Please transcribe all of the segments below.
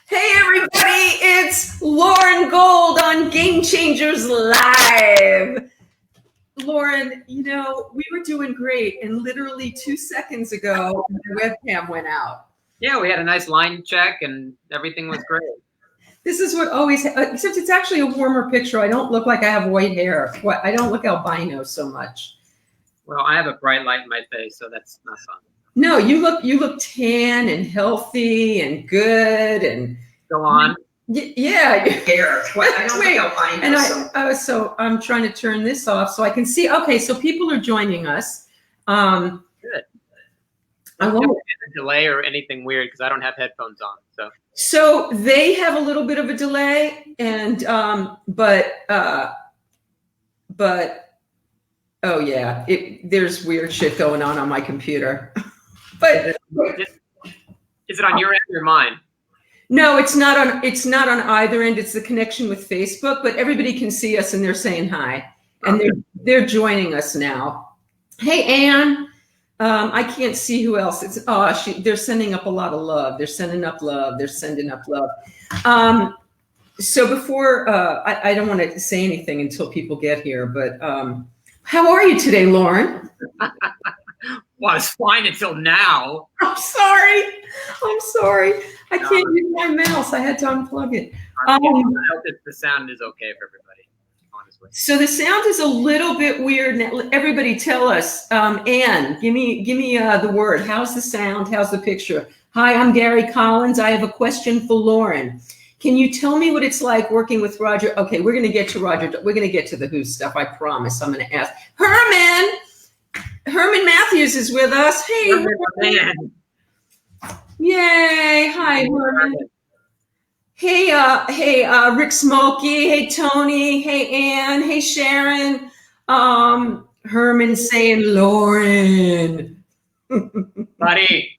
Hey everybody, it's Loren Gold on Game Changers Live. Loren, we were doing great, and literally 2 seconds ago, the webcam went out. Yeah, we had a nice line check, and everything was great. This is what always, except it's actually a warmer picture. I don't look like I have white hair. I don't look albino so much. Well, I have a bright light in my face, so that's not fun. No, you look tan and healthy and good and go on. Yeah, hair. I don't look albino. And so I'm trying to turn this off so I can see. Okay, so people are joining us. Good. I won't get a delay or anything weird because I don't have headphones on. So they have a little bit of a delay, and but oh yeah, there's weird shit going on my computer. But is it on your end or mine? No, it's not on either end. It's the connection with Facebook, but everybody can see us and they're saying hi, and they're joining us now. Hey, Ann. I can't see who else. They're sending up a lot of love. They're sending up love. So before, I don't want to say anything until people get here, but how are you today, Loren? Well, it's fine until now. I'm sorry. I can't use my mouse. I had to unplug it. I hope the sound is okay for everybody, honestly. So the sound is a little bit weird. Everybody tell us. Anne, give me the word. How's the sound? How's the picture? Hi, I'm Gary Collins. I have a question for Loren. Can you tell me what it's like working with Roger? Okay, we're going to get to Roger. We're going to get to the Who stuff. I promise. I'm going to ask. Herman Matthews is with us. Hey, Herman. Yay. Hi, Herman. Hey, Rick Smokey. Hey, Tony. Hey, Ann. Hey, Sharon. Herman saying Loren. Buddy.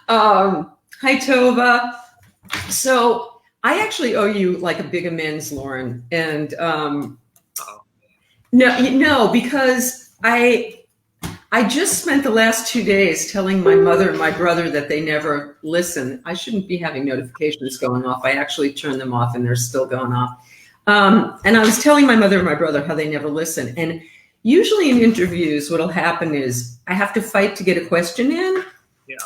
Hi, Tova. So I actually owe you like a big amends, Loren. And no, because I just spent the last 2 days telling my mother and my brother that they never listen. I shouldn't be having notifications going off. I actually turned them off and they're still going off. And I was telling my mother and my brother how they never listen. And usually in interviews, what'll happen is I have to fight to get a question in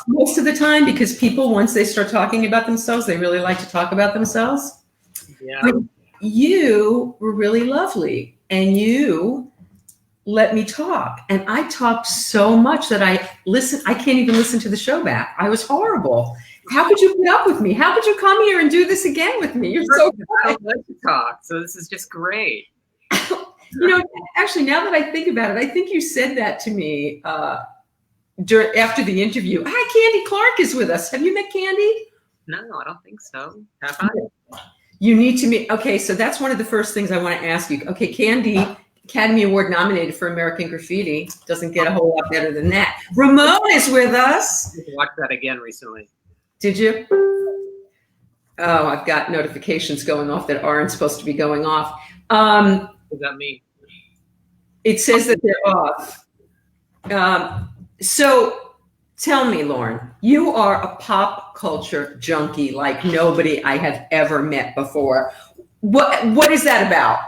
most of the time, because people, once they start talking about themselves, they really like to talk about themselves. Yeah. But you were really lovely and you let me talk, and I talked so much that I can't even listen to the show back. I was horrible. How could you put up with me? How could you come here and do this again with me? You're so good. I like to talk, so this is just great. Actually, now that I think about it, I think you said that to me after the interview. Hi, Candy Clark is with us. Have you met Candy? No, I don't think so. Have I? You need to meet. Okay, so that's one of the first things I want to ask you. Okay, Candy, Academy Award nominated for American Graffiti. Doesn't get a whole lot better than that. Ramon is with us. I watched that again recently. Did you? Oh, I've got notifications going off that aren't supposed to be going off. What does that mean? It says that they're off. So tell me, Loren, you are a pop culture junkie like nobody I have ever met before. What is that about?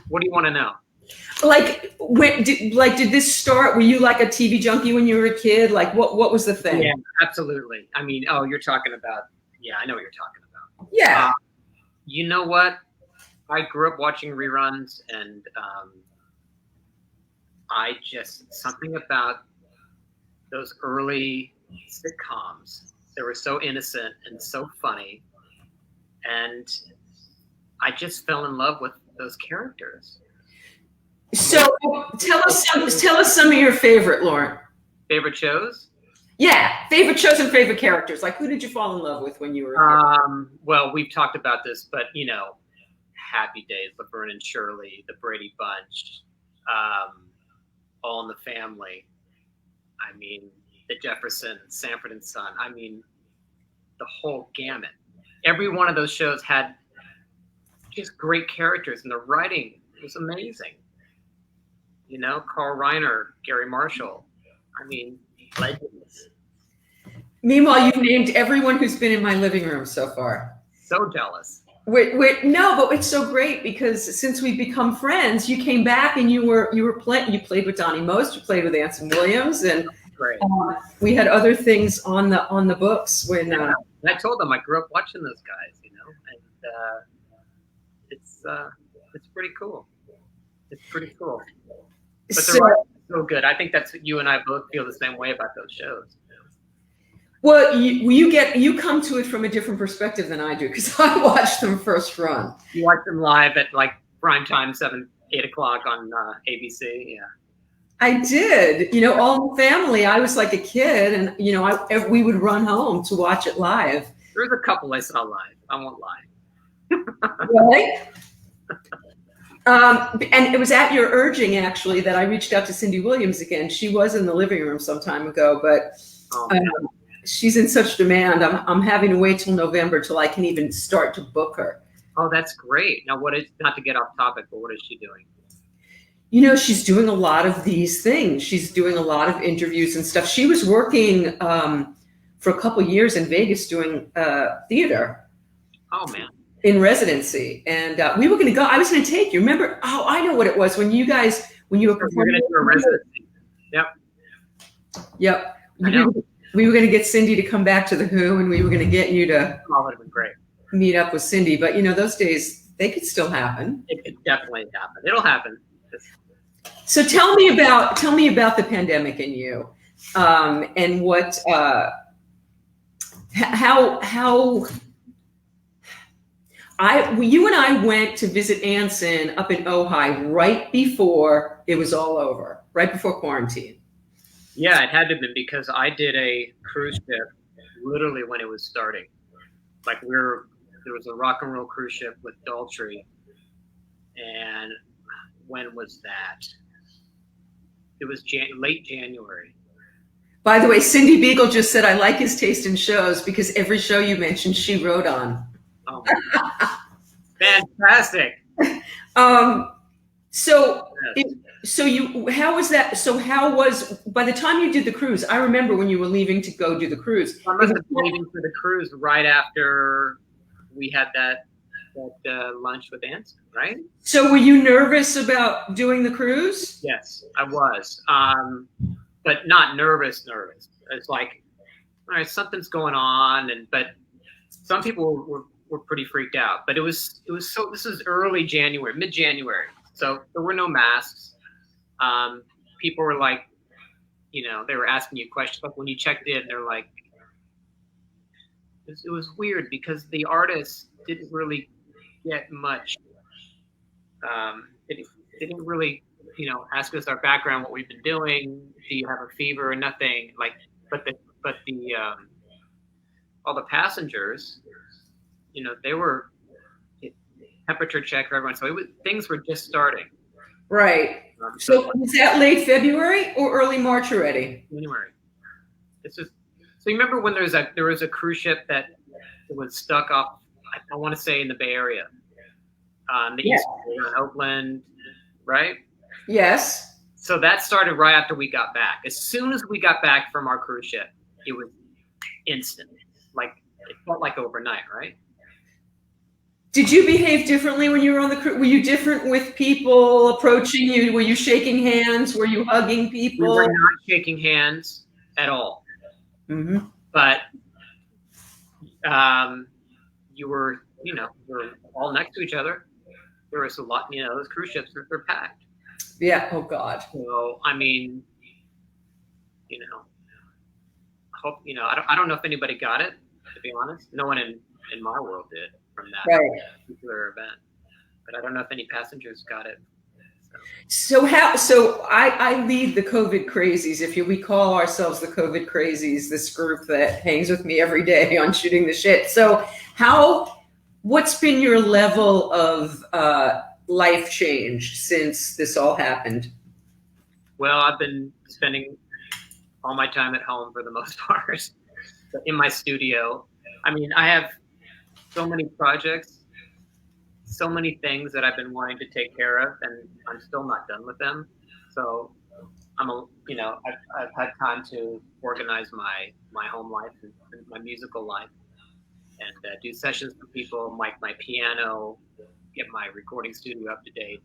What do you want to know? Like, did this start? Were you like a TV junkie when you were a kid? Like, what was the thing? Yeah, absolutely. I mean, you're talking about. Yeah, I know what you're talking about. Yeah. You know what? I grew up watching reruns, and something about those early sitcoms. They were so innocent and so funny, and I just fell in love with those characters. So tell us some of your favorite, Loren. Favorite shows? Yeah, favorite shows and favorite characters. Like, who did you fall in love with when you were a kid? Well, we've talked about this, but Happy Days, Laverne and Shirley, The Brady Bunch, All in the Family. I mean, The Jeffersons, Sanford and Son. I mean, the whole gamut. Every one of those shows had just great characters, and the writing was amazing. Carl Reiner, Gary Marshall. I mean, legends. Meanwhile, you've named everyone who's been in my living room so far. So jealous. No, but it's so great because since we've become friends, you came back and you played with Donny Most, you played with Anson Williams, and Great. We had other things on the books when. And I told them I grew up watching those guys, and it's pretty cool. It's pretty cool. But they're so good. I think that's you and I both feel the same way about those shows. Well, you come to it from a different perspective than I do because I watched them first run. You watch them live at like prime time, 8 o'clock on ABC. Yeah, I did. All in the family. I was like a kid, and we would run home to watch it live. There's a couple I saw live. I won't lie. Right? And it was at your urging, actually, that I reached out to Cindy Williams again. She was in the living room some time ago, but she's in such demand. I'm having to wait till November till I can even start to book her. Oh, that's great. Now, not to get off topic, but what is she doing? She's doing a lot of these things. She's doing a lot of interviews and stuff. She was working for a couple years in Vegas doing theater. Oh, man. In residency, and we were going to go. I was going to take you. Remember? Oh, I know what it was when you were going to do a residency. Yep. We were going to get Cindy to come back to the Who, and we were going to get you to. Oh, that would have been great. Meet up with Cindy, but those days they could still happen. It could definitely happen. It'll happen. So tell me about the pandemic and you, and what, how. You and I went to visit Anson up in Ojai right before it was all over, right before quarantine. Yeah, it had to have been because I did a cruise ship literally when it was starting. Like there was a rock and roll cruise ship with Daltrey, and when was that? It was late January. By the way, Cindy Beagle just said I like his taste in shows because every show you mentioned she wrote on. Oh, fantastic. How was that? So how was, by the time you did the cruise, I remember when you were leaving to go do the cruise. I must have been leaving for the cruise right after we had that lunch with Anson, right? So were you nervous about doing the cruise? Yes, I was. But not nervous. It's like, all right, something's going on, but some people were pretty freaked out. But it was so. This is early January, mid-January, so there were no masks. People were like, they were asking you questions. Like when you checked in, they're like, it was weird because the artists didn't really get much. They didn't really, ask us our background, what we've been doing. Do you have a fever or nothing? Like, but all the passengers, they were temperature check for everyone. So things were just starting. Right. So was that late February or early March already? January. It's just so you remember when there was a cruise ship that was stuck off. I want to say in the Bay Area. The East in Oakland, right? Yes. So that started right after we got back. As soon as we got back from our cruise ship, it was instant. Like it felt like overnight, right? Did you behave differently when you were on the cruise? Were you different with people approaching you? Were you shaking hands? Were you hugging people? We were not shaking hands at all. Mm-hmm. But you were, we're all next to each other. There was a lot, those cruise ships they're packed. Yeah. Oh God. So I mean, hope I don't know if anybody got it. To be honest, no one in my world did from that particular event. But I don't know if any passengers got it. So I lead the COVID crazies. We call ourselves the COVID crazies, this group that hangs with me every day on shooting the shit. So what's been your level of life change since this all happened? Well, I've been spending all my time at home for the most part, in my studio. I mean, I have so many projects, so many things that I've been wanting to take care of, and I'm still not done with them. So I've had time to organize my home life and my musical life, and do sessions for people, mic my piano, get my recording studio up to date.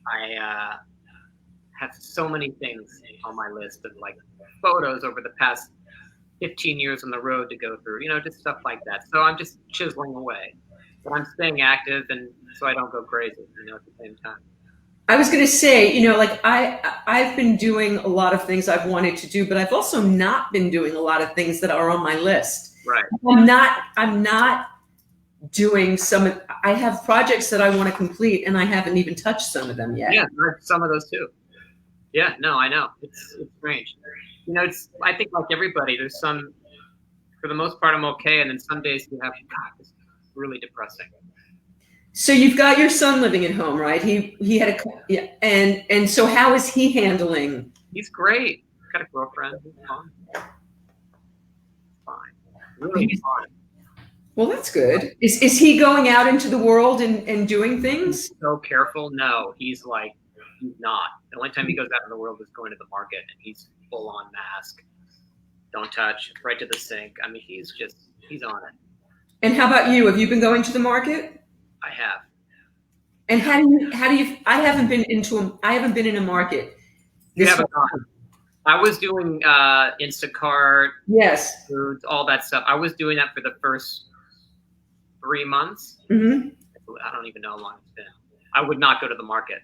I have so many things on my list of like photos over the past 15 years on the road to go through, just stuff like that. So I'm just chiseling away, but I'm staying active, and so I don't go crazy, at the same time. I was going to say, like I've been doing a lot of things I've wanted to do, but I've also not been doing a lot of things that are on my list. Right. I'm not doing I have projects that I want to complete, and I haven't even touched some of them yet. Yeah, some of those too. Yeah, no, I know. It's strange. I think like everybody, there's some, for the most part, I'm okay. And then some days you have, God, this is really depressing. So you've got your son living at home, right? He had and so how is he handling? He's great. Got a girlfriend. He's fine. Really fine. Well, that's good. Is he going out into the world and doing things? He's so careful. No, he's not. The only time he goes out in the world is going to the market, and he's full on mask. Don't touch, right to the sink. I mean, he's on it. And how about you? Have you been going to the market? I have. And how do you, I haven't been in a market. You haven't gone. I was doing Instacart, yes, foods, all that stuff. I was doing that for the first 3 months. Mm-hmm. I don't even know how long it's been. I would not go to the market.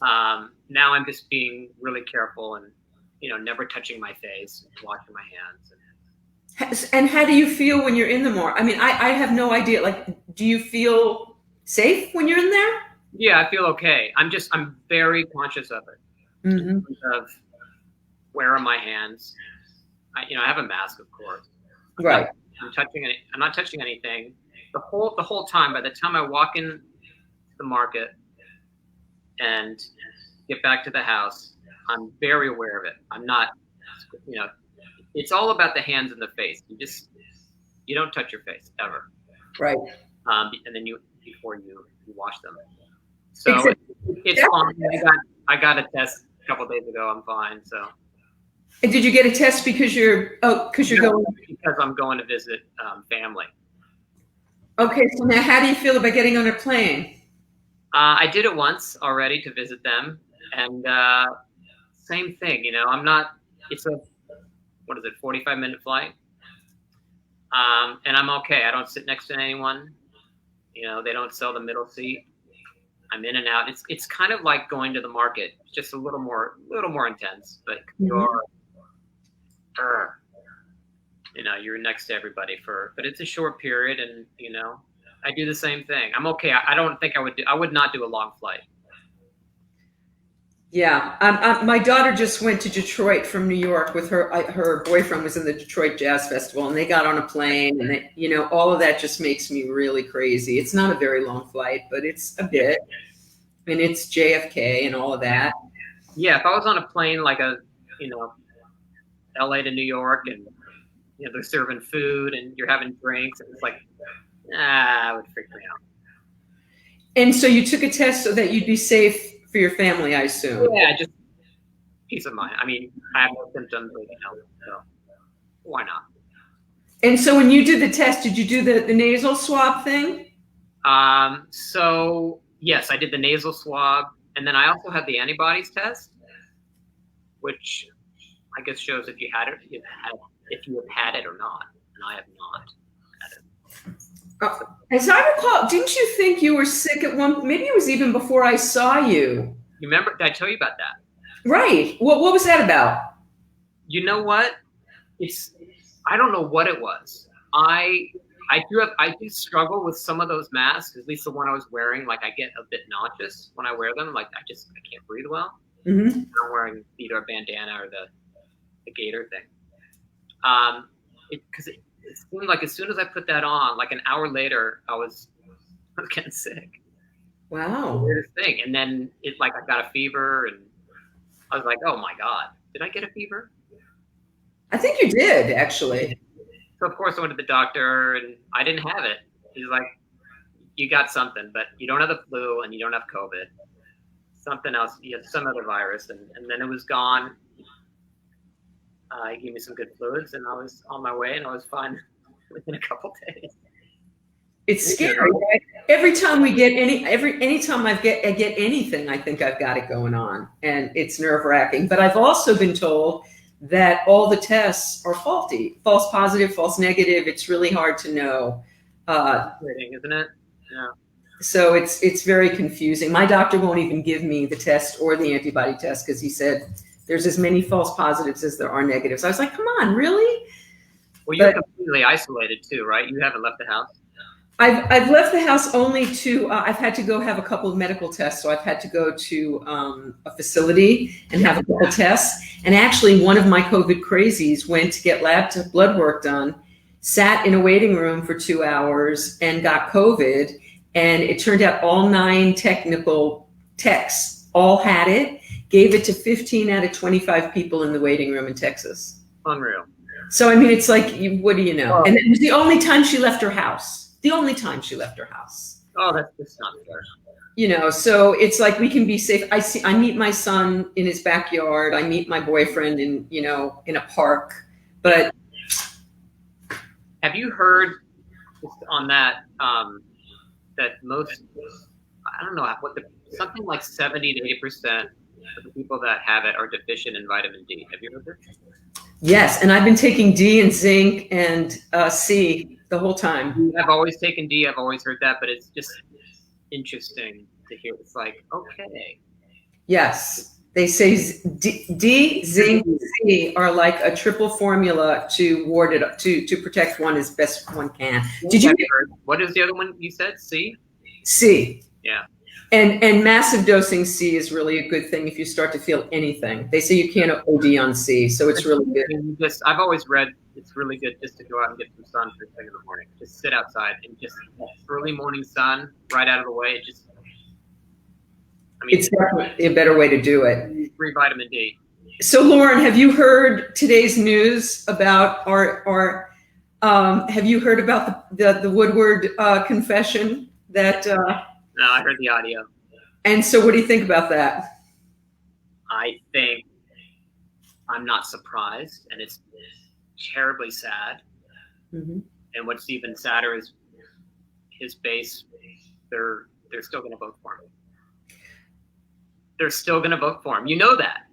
Now I'm just being really careful and, never touching my face, washing my hands. And how do you feel when you're in the market? I mean, I have no idea. Like, do you feel safe when you're in there? Yeah, I feel okay. I'm very conscious of it. Mm-hmm. Of where are my hands? I have a mask, of course. Right. I'm not touching anything. The whole time. By the time I walk in the market and get back to the house, I'm very aware of it. I'm not, it's all about the hands and the face. You don't touch your face ever. Right. And then before you wash them. So it's fine. I got a test a couple of days ago. I'm fine. So. And did you get a test because you're going? Because I'm going to visit family. Okay, so now how do you feel about getting on a plane? I did it once already to visit them, and same thing. I'm not. It's a 45-minute flight, and I'm okay. I don't sit next to anyone. They don't sell the middle seat. I'm in and out. It's kind of like going to the market, just a little more intense, but you're next to everybody but it's a short period, and I do the same thing. I'm okay. I don't think I would not do a long flight. Yeah, my daughter just went to Detroit from New York with her boyfriend was in the Detroit Jazz Festival, and they got on a plane, and all of that just makes me really crazy. It's not a very long flight, but it's a bit, and it's JFK and all of that. Yeah, if I was on a plane like LA to New York, and they're serving food and you're having drinks, and it's like, it would freak me out. And so you took a test so that you'd be safe for your family, I assume. Yeah, just peace of mind. I mean, I have no symptoms, so why not? And so when you did the test, did you do the nasal swab thing? So yes, I did the nasal swab, and then I also had the antibodies test, which I guess shows if you have had it or not, and I have not had it. As I recall, didn't you think you were sick at one? Maybe it was even before I saw you. You remember? Did I tell you about that? Right. What was that about? You know what? I don't know what it was. I do struggle with some of those masks. At least the one I was wearing, like I get a bit nauseous when I wear them. Like I can't breathe well. Mm-hmm. I'm wearing either a bandana or the gator thing. Because it seemed like as soon as I put that on, like an hour later, I was getting sick. Wow. Weirdest thing. And then I got a fever, and I was like, oh my God, did I get a fever? I think you did, actually. So of course I went to the doctor, and I didn't have it. He's like, you got something, but you don't have the flu and you don't have COVID. Something else, you have some other virus, and then it was gone. He gave me some good fluids, and I was on my way, and I was fine within a couple days. It's scary. Right? Every time we get anytime I get anything, I think I've got it going on, and it's nerve-wracking. But I've also been told that all the tests are faulty, false positive, false negative. It's really hard to know. Isn't it? Yeah. So it's very confusing. My doctor won't even give me the test or the antibody test because he said there's as many false positives as there are negatives. I was like, come on, really? Well, you're completely isolated too, right? You haven't left the house. I've left the house only to, I've had to go have a couple of medical tests. So I've had to go to a facility and have a couple tests. And actually one of my COVID crazies went to get blood work done, sat in a waiting room for 2 hours and got COVID. And it turned out all 9 technical techs all had it, gave it to 15 out of 25 people in the waiting room in Texas. Unreal. So, I mean, it's like, what do you know? And it was the only time she left her house. The only time she left her house. Oh, that's not fair. You know, so it's like we can be safe. I meet my son in his backyard. I meet my boyfriend in a park. But have you heard on that that most, I don't know something like 70 to 80% of the people that have it are deficient in vitamin D. Have you heard this? Yes, and I've been taking D and zinc and C the whole time. I've always taken D. I've always heard that, but it's just interesting to hear. It's like, okay. Yes, they say D, zinc, C are like a triple formula to ward it up, to protect one as best one can. Did you? What is the other one you said? C. C. Yeah. And massive dosing C is really a good thing if you start to feel anything. They say you can't OD on C, so it's really good. I've always read it's really good just to go out and get some sun first thing in the morning. Just sit outside and just early morning sun right out of the way. It's definitely a better way to do it. Free vitamin D. So, Loren, have you heard today's news about our have you heard about the Woodward confession that? No, I heard the audio. And so what do you think about that? I think I'm not surprised, and it's terribly sad. Mm-hmm. And what's even sadder is his base, they're still going to vote for him. They're still going to vote for him. You know that.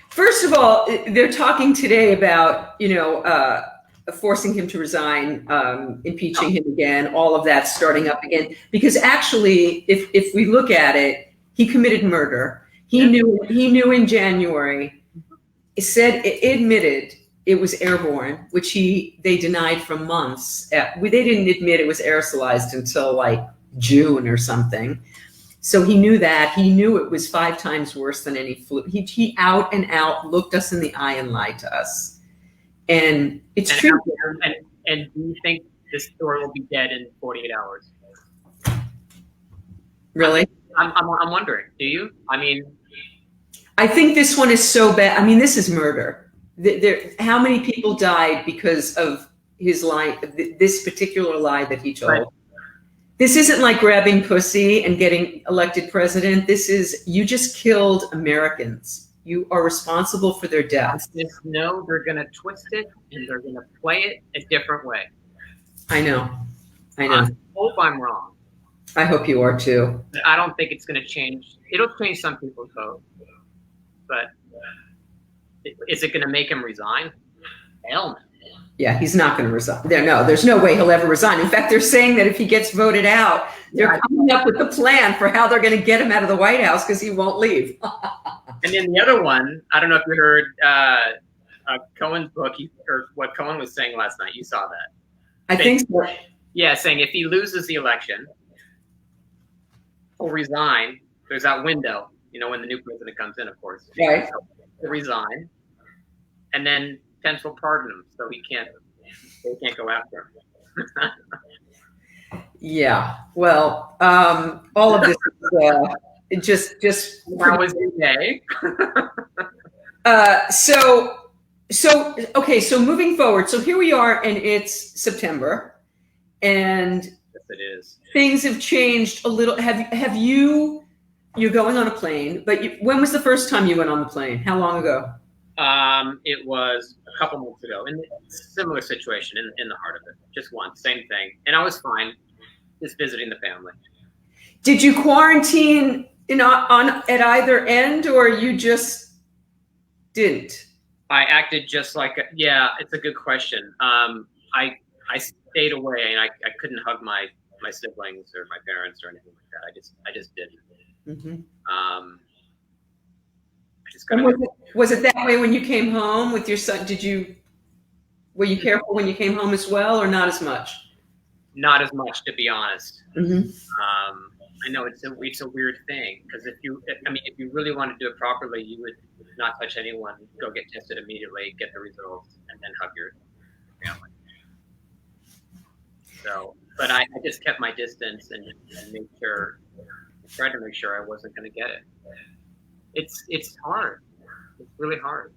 First of all, they're talking today about, forcing him to resign, impeaching him again, all of that starting up again. Because actually, if we look at it, he committed murder. He knew in January, admitted it was airborne, which they denied for months. They didn't admit it was aerosolized until like June or something. So he knew that. He knew it was 5 times worse than any flu. He out and out looked us in the eye and lied to us. And it's true. And do you think this story will be dead in 48 hours? Really? I'm wondering. Do you? I mean, I think this one is so bad. I mean, this is murder. How many people died because of his lie? This particular lie that he told. Right. This isn't like grabbing pussy and getting elected president. This is, you just killed Americans. You are responsible for their deaths. Just know they're going to twist it and they're going to play it a different way. I know. I hope I'm wrong. I hope you are too. I don't think it's going to change. It'll change some people's vote. But is it going to make him resign? Hell no. Yeah, he's not going to resign. There's no way he'll ever resign. In fact, they're saying that if he gets voted out, they're coming up with a plan for how they're going to get him out of the White House because he won't leave. And then the other one, I don't know if you heard Cohen's book, or what Cohen was saying last night. You saw that. I think so. Yeah, saying if he loses the election, he'll resign. There's that window, when the new president comes in, of course. Right. He'll resign. And then Pence will pardon him, so they can't go after him. Yeah. Well, all of this is just how was your day? So moving forward. So here we are, and it's September, and yes, it is. Things have changed a little. Have you? You're going on a plane, but when was the first time you went on the plane? How long ago? It was a couple months ago, in a similar situation in the heart of it. Just once, same thing, and I was fine, just visiting the family. Did you quarantine on at either end, or you just didn't? I acted just like it's a good question. I stayed away, and I couldn't hug my siblings or my parents or anything like that. I just didn't. Mm-hmm. Was it that way when you came home with your son? Were you careful when you came home as well, or not as much? Not as much, to be honest. Mm-hmm. I know it's a weird thing, because if you really want to do it properly, you would not touch anyone, go get tested immediately, get the results, and then hug your family. So, but I just kept my distance and tried to make sure I wasn't going to get it. It's hard. It's really hard.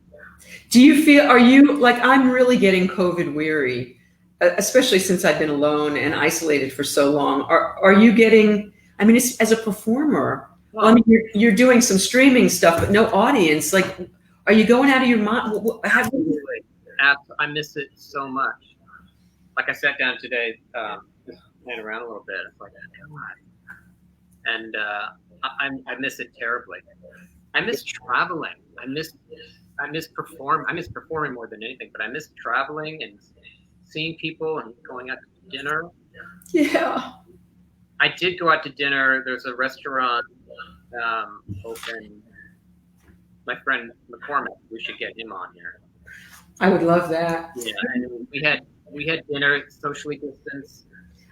Are you like, I'm really getting COVID weary, especially since I've been alone and isolated for so long. Are you getting, I mean, as a performer, well, I mean, you're doing some streaming stuff, but no audience. Like, are you going out of your mind? Absolutely. I miss it so much. Like, I sat down today, just playing around a little bit. It's like, and I miss it terribly. I miss traveling. I miss performing more than anything, but I miss traveling and seeing people and going out to dinner. Yeah. I did go out to dinner. There's a restaurant open. My friend McCormick, we should get him on here. I would love that. Yeah, and we had dinner, socially distanced.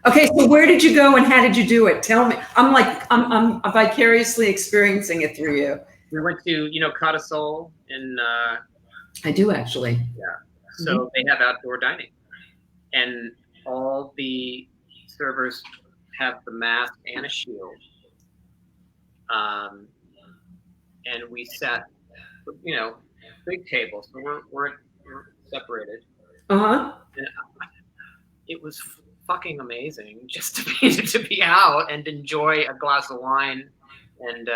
Okay, so where did you go and how did you do it? Tell me. I'm vicariously experiencing it through you. We went to, Cata Sol in. I do actually. Yeah. So they have outdoor dining, and all the servers have the mask and a shield. And we sat, big tables. So we're separated. Uh-huh. And it was fucking amazing just to be out and enjoy a glass of wine and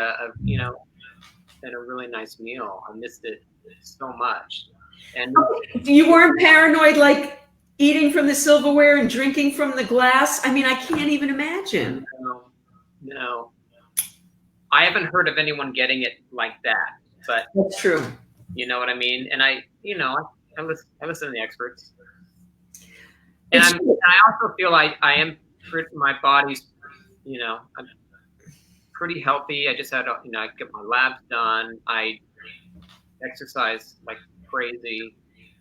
and a really nice meal. I missed it so much. And you weren't paranoid, like eating from the silverware and drinking from the glass? I mean, I can't even imagine. No. I haven't heard of anyone getting it like that, but that's true. You know what I mean? And I listen to the experts. And I also feel like I am my body's, I'm pretty healthy. I just had, I get my labs done. I exercise like crazy.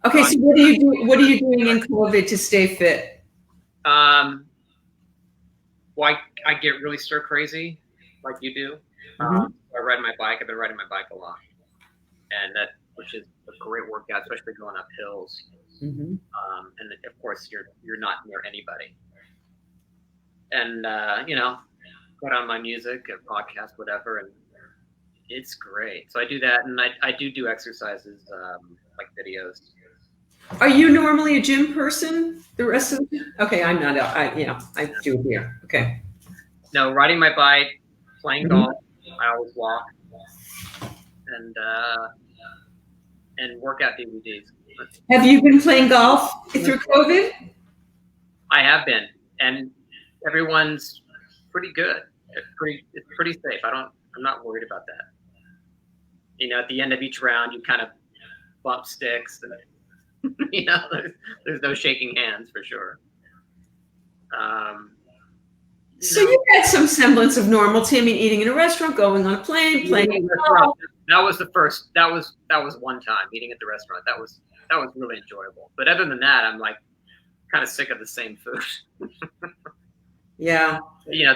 Okay, so what are you doing in COVID to stay fit? Well, I get really stir crazy, like you do. I ride my bike. I've been riding my bike a lot, and which is a great workout, especially going up hills. And of course, you're not near anybody. And put on my music, a podcast, whatever, and it's great. So I do that, and I do exercises, like videos. Are you normally a gym person? The rest of the okay, I'm not. I do here. Okay. No, riding my bike, playing golf. I always walk, and workout DVDs. Have you been playing golf through COVID? I have been, and everyone's pretty good. It's pretty safe. I'm not worried about that. At the end of each round, you kind of bump sticks, and there's no shaking hands for sure. So you had some semblance of normalcy. I mean, eating in a restaurant, going on a plane, playing golf. That was the first. That was one time eating at the restaurant. That was really enjoyable. But other than that, I'm like kind of sick of the same food. Yeah.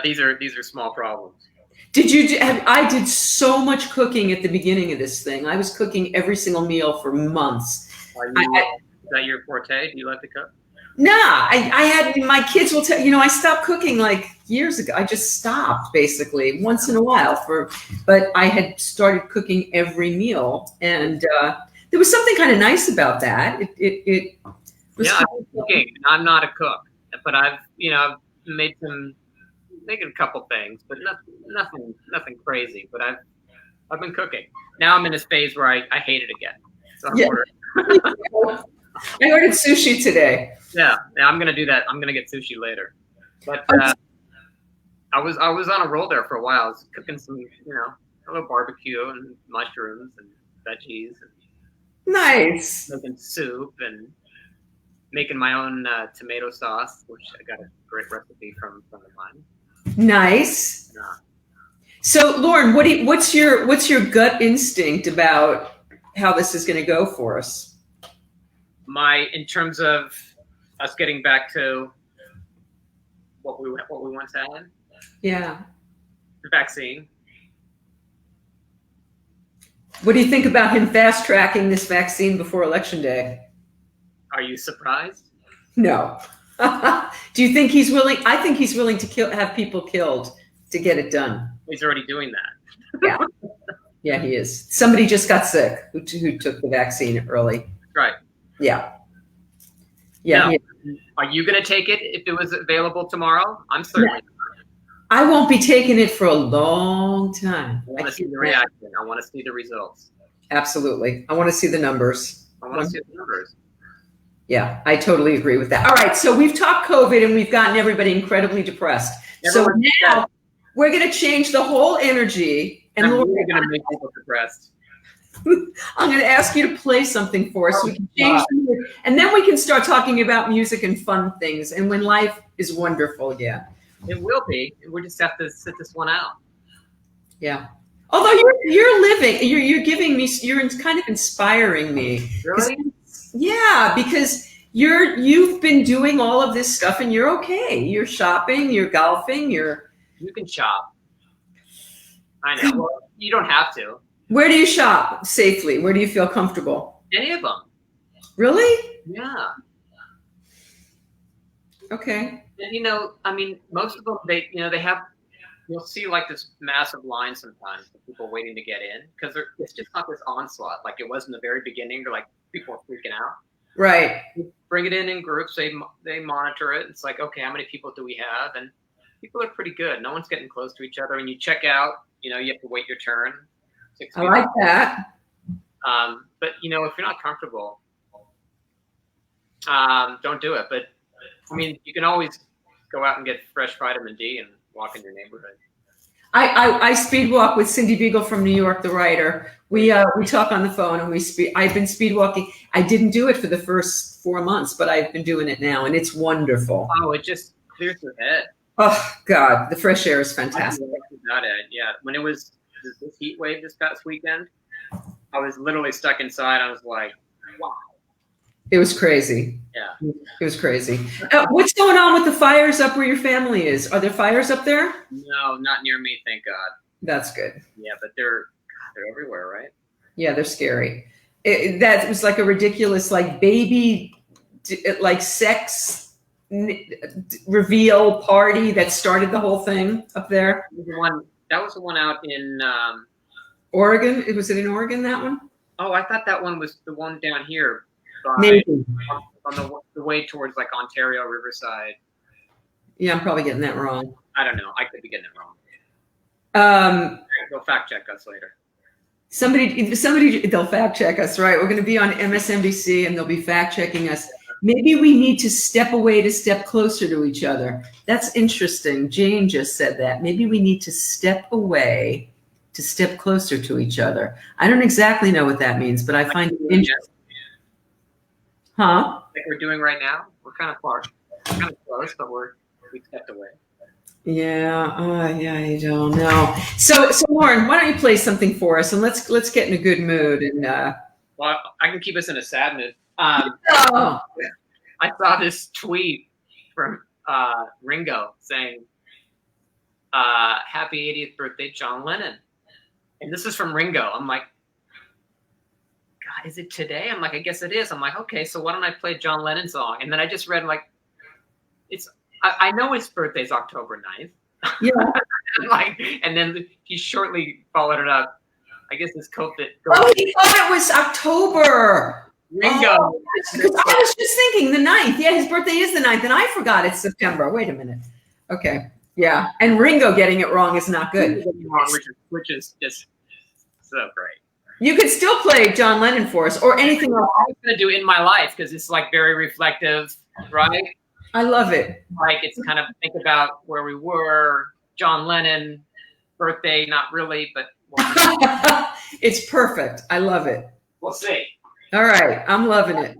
These are small problems. I did so much cooking at the beginning of this thing. I was cooking every single meal for months. Is that your forte? Do you like to cook? Nah, I had, my kids will tell, I stopped cooking like years ago. I just stopped basically once in a while but I had started cooking every meal, and there was something kind of nice about that. It was cooking. I'm not a cook, but I've made a couple things, but nothing crazy. But I've been cooking. Now I'm in this phase where I hate it again. So Yeah. I ordered sushi today. Yeah, I'm gonna do that. I'm gonna get sushi later. But I was on a roll there for a while. I was cooking some, a little barbecue and mushrooms and veggies and Nice. making soup and making my own tomato sauce, which I got a great recipe from a friend of mine. Nice. So, Loren, what's your gut instinct about how this is going to go for us? In terms of us getting back to what we once had. Yeah. The vaccine. What do you think about him fast tracking this vaccine before Election Day? Are you surprised? No. Do you think he's willing? I think he's willing to have people killed to get it done. He's already doing that. Yeah. Yeah, he is. Somebody just got sick who took the vaccine early. Right. Yeah. Yeah. Now, are you going to take it if it was available tomorrow? I'm certainly. I won't be taking it for a long time. I want to see the reaction. I want to see the results. Absolutely. I want to see the numbers. I want to see the numbers. Yeah, I totally agree with that. All right, so we've talked COVID and we've gotten everybody incredibly depressed. So now we're going to change the whole energy. And I'm really going to make people depressed. I'm going to ask you to play something for us so we can change the mood. And then we can start talking about music and fun things and when life is wonderful. Yeah. It will be. We just have to sit this one out. Yeah. Although you're living, you're giving me, you're kind of inspiring me. Really? Yeah, because you've been doing all of this stuff and you're okay. You're shopping, you're golfing, You can shop. I know. Well, you don't have to. Where do you shop safely? Where do you feel comfortable? Any of them. Really? Yeah. Okay. And most of them, they have, you'll see like this massive line sometimes of people waiting to get in because it's just not this onslaught like it was in the very beginning. They're like, people are freaking out. Right. You bring it in groups. They monitor it. It's like, okay, how many people do we have? And people are pretty good. No one's getting close to each other. When you check out, you have to wait your turn. 6 I like that. But if you're not comfortable, don't do it. But you can always go out and get fresh vitamin D and walk in your neighborhood. I speed walk with Cindy Beagle from New York, the writer. We talk on the phone and I've been speed walking. I didn't do it for the first 4 months, but I've been doing it now and it's wonderful. Oh, it just clears your head. Oh God, the fresh air is fantastic. Yeah. When it was this heat wave this past weekend, I was literally stuck inside. I was like, wow. It was crazy. Yeah. It was crazy. What's going on with the fires up where your family is? Are there fires up there? No, not near me, thank God. That's good. Yeah, but they're everywhere, right? Yeah, they're scary. That was like a ridiculous, like baby, like sex reveal party that started the whole thing up there. That was the one out in Oregon. Was it in Oregon, that one? Oh, I thought that one was the one down here. Maybe. On the way towards like Ontario, Riverside. Yeah, I'm probably getting that wrong. I don't know. I could be getting it wrong. They'll fact check us later. Somebody, they'll fact check us, right? We're going to be on MSNBC and they'll be fact checking us. Maybe we need to step away to step closer to each other. That's interesting. Jane just said that. Maybe we need to step away to step closer to each other. I don't exactly know what that means, but I find it interesting. Huh? Like we're doing right now. We're kind of far, kind of close, but we stepped away. Yeah, I don't know. So Loren, why don't you play something for us and let's get in a good mood and. Well, I can keep us in a sad mood. Oh. I saw this tweet from Ringo saying, "Happy 80th birthday, John Lennon," and this is from Ringo. I'm like, God, is it today? I'm like, I guess it is. I'm like, okay, so why don't I play John Lennon song? And then I just read like, I know his birthday's October 9th. Yeah. And then he shortly followed it up. I guess his COVID. Oh, he thought it was October. Ringo. Because I was just thinking the 9th. Yeah, his birthday is the 9th, and I forgot it's September. Wait a minute. Okay. Yeah. And Ringo getting it wrong is not good. Which is just so great. You could still play John Lennon for us or anything else. I'm going to do In My Life because it's like very reflective, right? I love it. Like it's kind of think about where we were, John Lennon, birthday, not really, but. It's perfect. I love it. We'll see. All right. I'm loving it.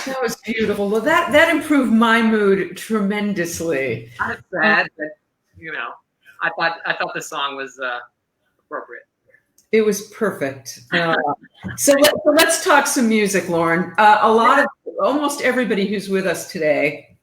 That was beautiful. Well, that improved my mood tremendously. Not bad, but I thought the song was appropriate. It was perfect. So let's talk some music, Loren. Almost everybody who's with us today,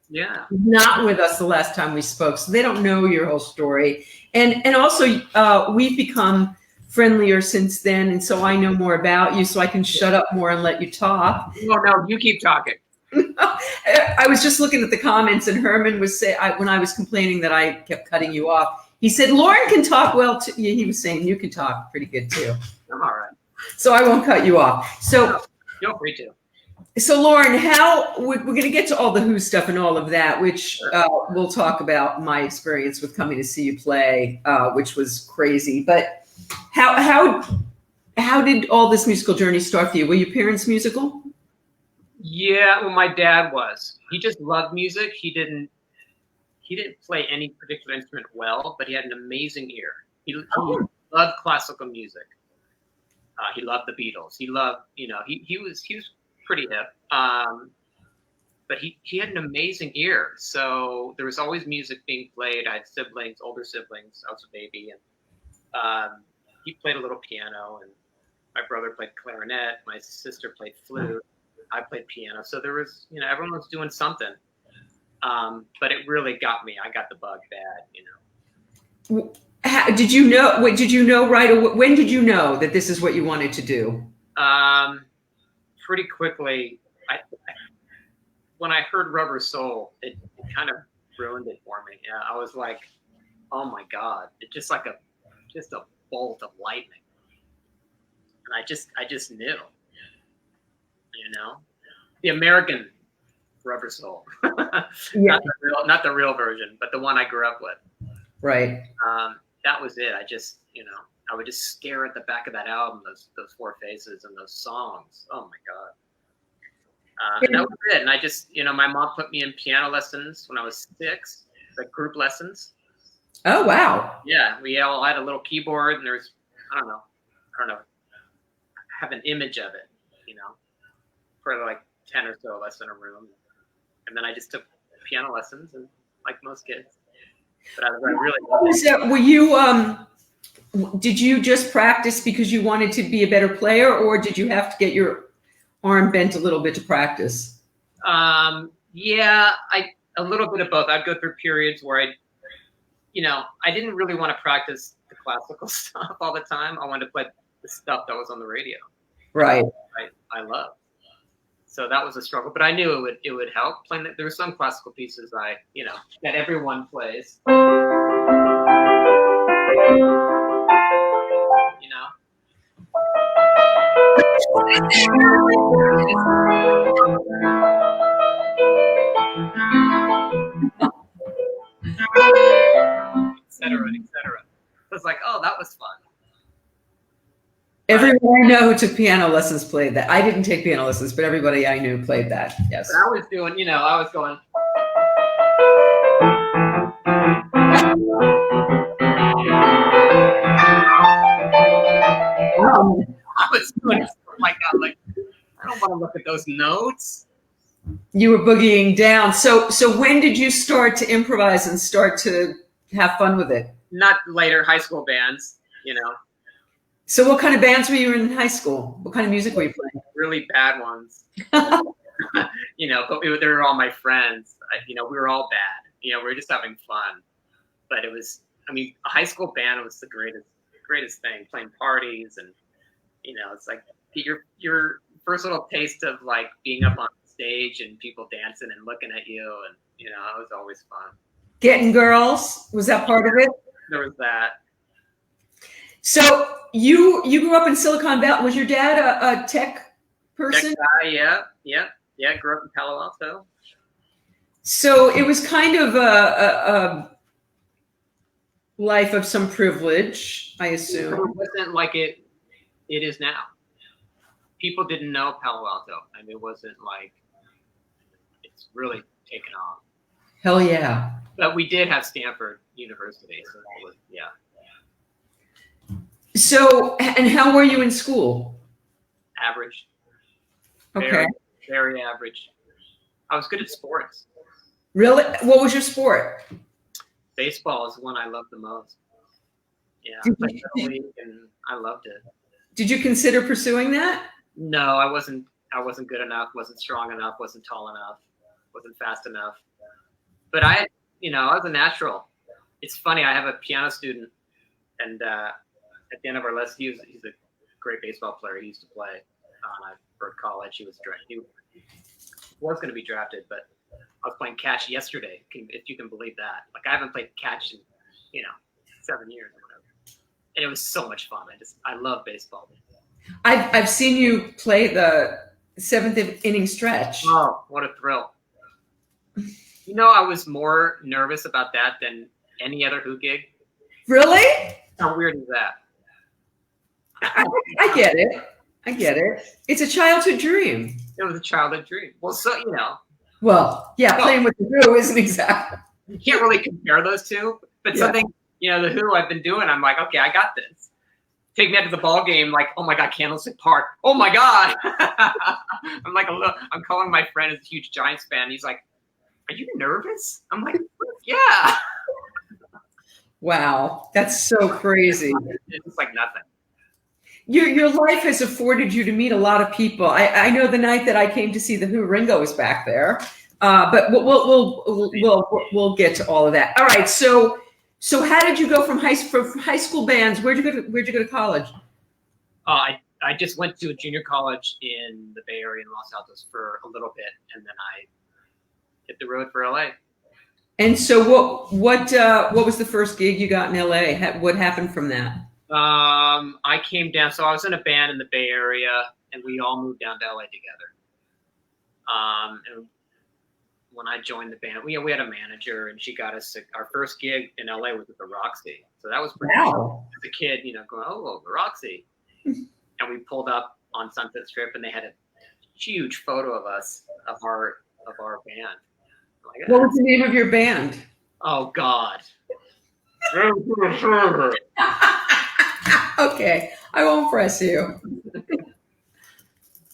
not with us the last time we spoke, so they don't know your whole story. And also, we've become friendlier since then, and so I know more about you, so I can shut up more and let you talk. No, you keep talking. I was just looking at the comments, and Herman was saying, when I was complaining that I kept cutting you off, he said, Loren can talk well too. He was saying you can talk pretty good too. I'm all right. So I won't cut you off. So feel free to. So Loren, we're going to get to all the Who stuff and all of that, which we'll talk about my experience with coming to see you play, which was crazy. But how did all this musical journey start for you? Were your parents musical? Yeah, well, my dad was. He just loved music. He didn't play any particular instrument well, but he had an amazing ear. He loved classical music. He loved the Beatles. He loved, he was pretty hip. But he had an amazing ear. So there was always music being played. I had siblings, older siblings. I was a baby, and he played a little piano, and my brother played clarinet. My sister played flute. I played piano. So there was, everyone was doing something. But it really got me. I got the bug bad, Did you know? Did you know right away? When did you know that this is what you wanted to do? Pretty quickly. When I heard Rubber Soul, it kind of ruined it for me. Yeah, I was like, oh my God! It's just like a bolt of lightning. and I just knew, the American Rubber Soul, Yeah. not the real version, but the one I grew up with. Right. That was it. I just, I would just stare at the back of that album, those four faces and those songs. Oh my God. And that was it. And I just, my mom put me in piano lessons when I was 6, like group lessons. Oh, wow. Yeah. We all had a little keyboard, and there's, I don't know, I have an image of it, for like 10 or so of us in a room. And then I just took piano lessons, and like most kids. But I really loved it. Were you, did you just practice because you wanted to be a better player, or did you have to get your arm bent a little bit to practice? Yeah, a little bit of both. I'd go through periods where I didn't really want to practice the classical stuff all the time. I wanted to play the stuff that was on the radio. Right. I loved. So that was a struggle, but I knew it would help. Playing there were some classical pieces that everyone plays. Etc. So it's like, oh, that was fun. Everyone I know who took piano lessons played that. I didn't take piano lessons, but everybody I knew played that. Yes. But I was doing, I was going. I was doing, oh my God, like, I don't want to look at those notes. You were boogieing down. So when did you start to improvise and start to have fun with it? Not later, high school bands, So what kind of bands were you in high school? What kind of music were you playing? Really bad ones. But they were all my friends. We were all bad. We were just having fun. But it was, a high school band was the greatest thing. Playing parties, and it's like your first little taste of like being up on stage and people dancing and looking at you, and it was always fun. Getting girls, was that part of it? There was that. So you grew up in Silicon Valley. Was your dad a tech person? Tech guy, yeah. Grew up in Palo Alto. So it was kind of a life of some privilege, I assume. It wasn't like it is now. People didn't know Palo Alto. It wasn't like it's really taken off. Hell yeah. But we did have Stanford University, so that was, yeah. So, and how were you in school? Average. Okay. Very, very average. I was good at sports. Really? What was your sport? Baseball is the one I loved the most. Yeah, and I loved it. Did you consider pursuing that? No, I wasn't good enough, wasn't strong enough, wasn't tall enough, wasn't fast enough. But I was a natural. It's funny, I have a piano student, and at the end of our lesson, he's a great baseball player. He used to play for college. He was going to be drafted, but I was playing catch yesterday, if you can believe that. Like, I haven't played catch in 7 years or whatever, and it was so much fun. I love baseball. I've seen you play the 7th inning stretch. Oh, what a thrill! I was more nervous about that than any other Who gig. Really? How weird is that? I get it. It's a childhood dream. It was a childhood dream. Well, so Well, yeah, playing with the Who isn't exactly. You can't really compare those two, but something the Who I've been doing, I'm like, okay, I got this. Take me out to the ball game, like, oh my God, Candlestick Park. Oh my God. I'm calling my friend who's a huge Giants fan. He's like, are you nervous? I'm like, yeah. Wow, that's so crazy. It's like nothing. Your life has afforded you to meet a lot of people. I know the night that I came to see the Who, Ringo was back there, but we'll get to all of that. All right, so how did you go from high school bands? Where'd you go to college? I just went to a junior college in the Bay Area in Los Altos for a little bit, and then I hit the road for LA. And so what was the first gig you got in LA? What happened from that? I came down. So I was in a band in the Bay Area, and we all moved down to LA together. And when I joined the band, we had a manager, and she got us our first gig in LA was at the Roxy. So that was pretty cool. As a kid, going, oh, the Roxy. And we pulled up on Sunset Strip, and they had a huge photo of us, of our band. Like, what was the name of your band? Oh, God. Okay, I won't press you.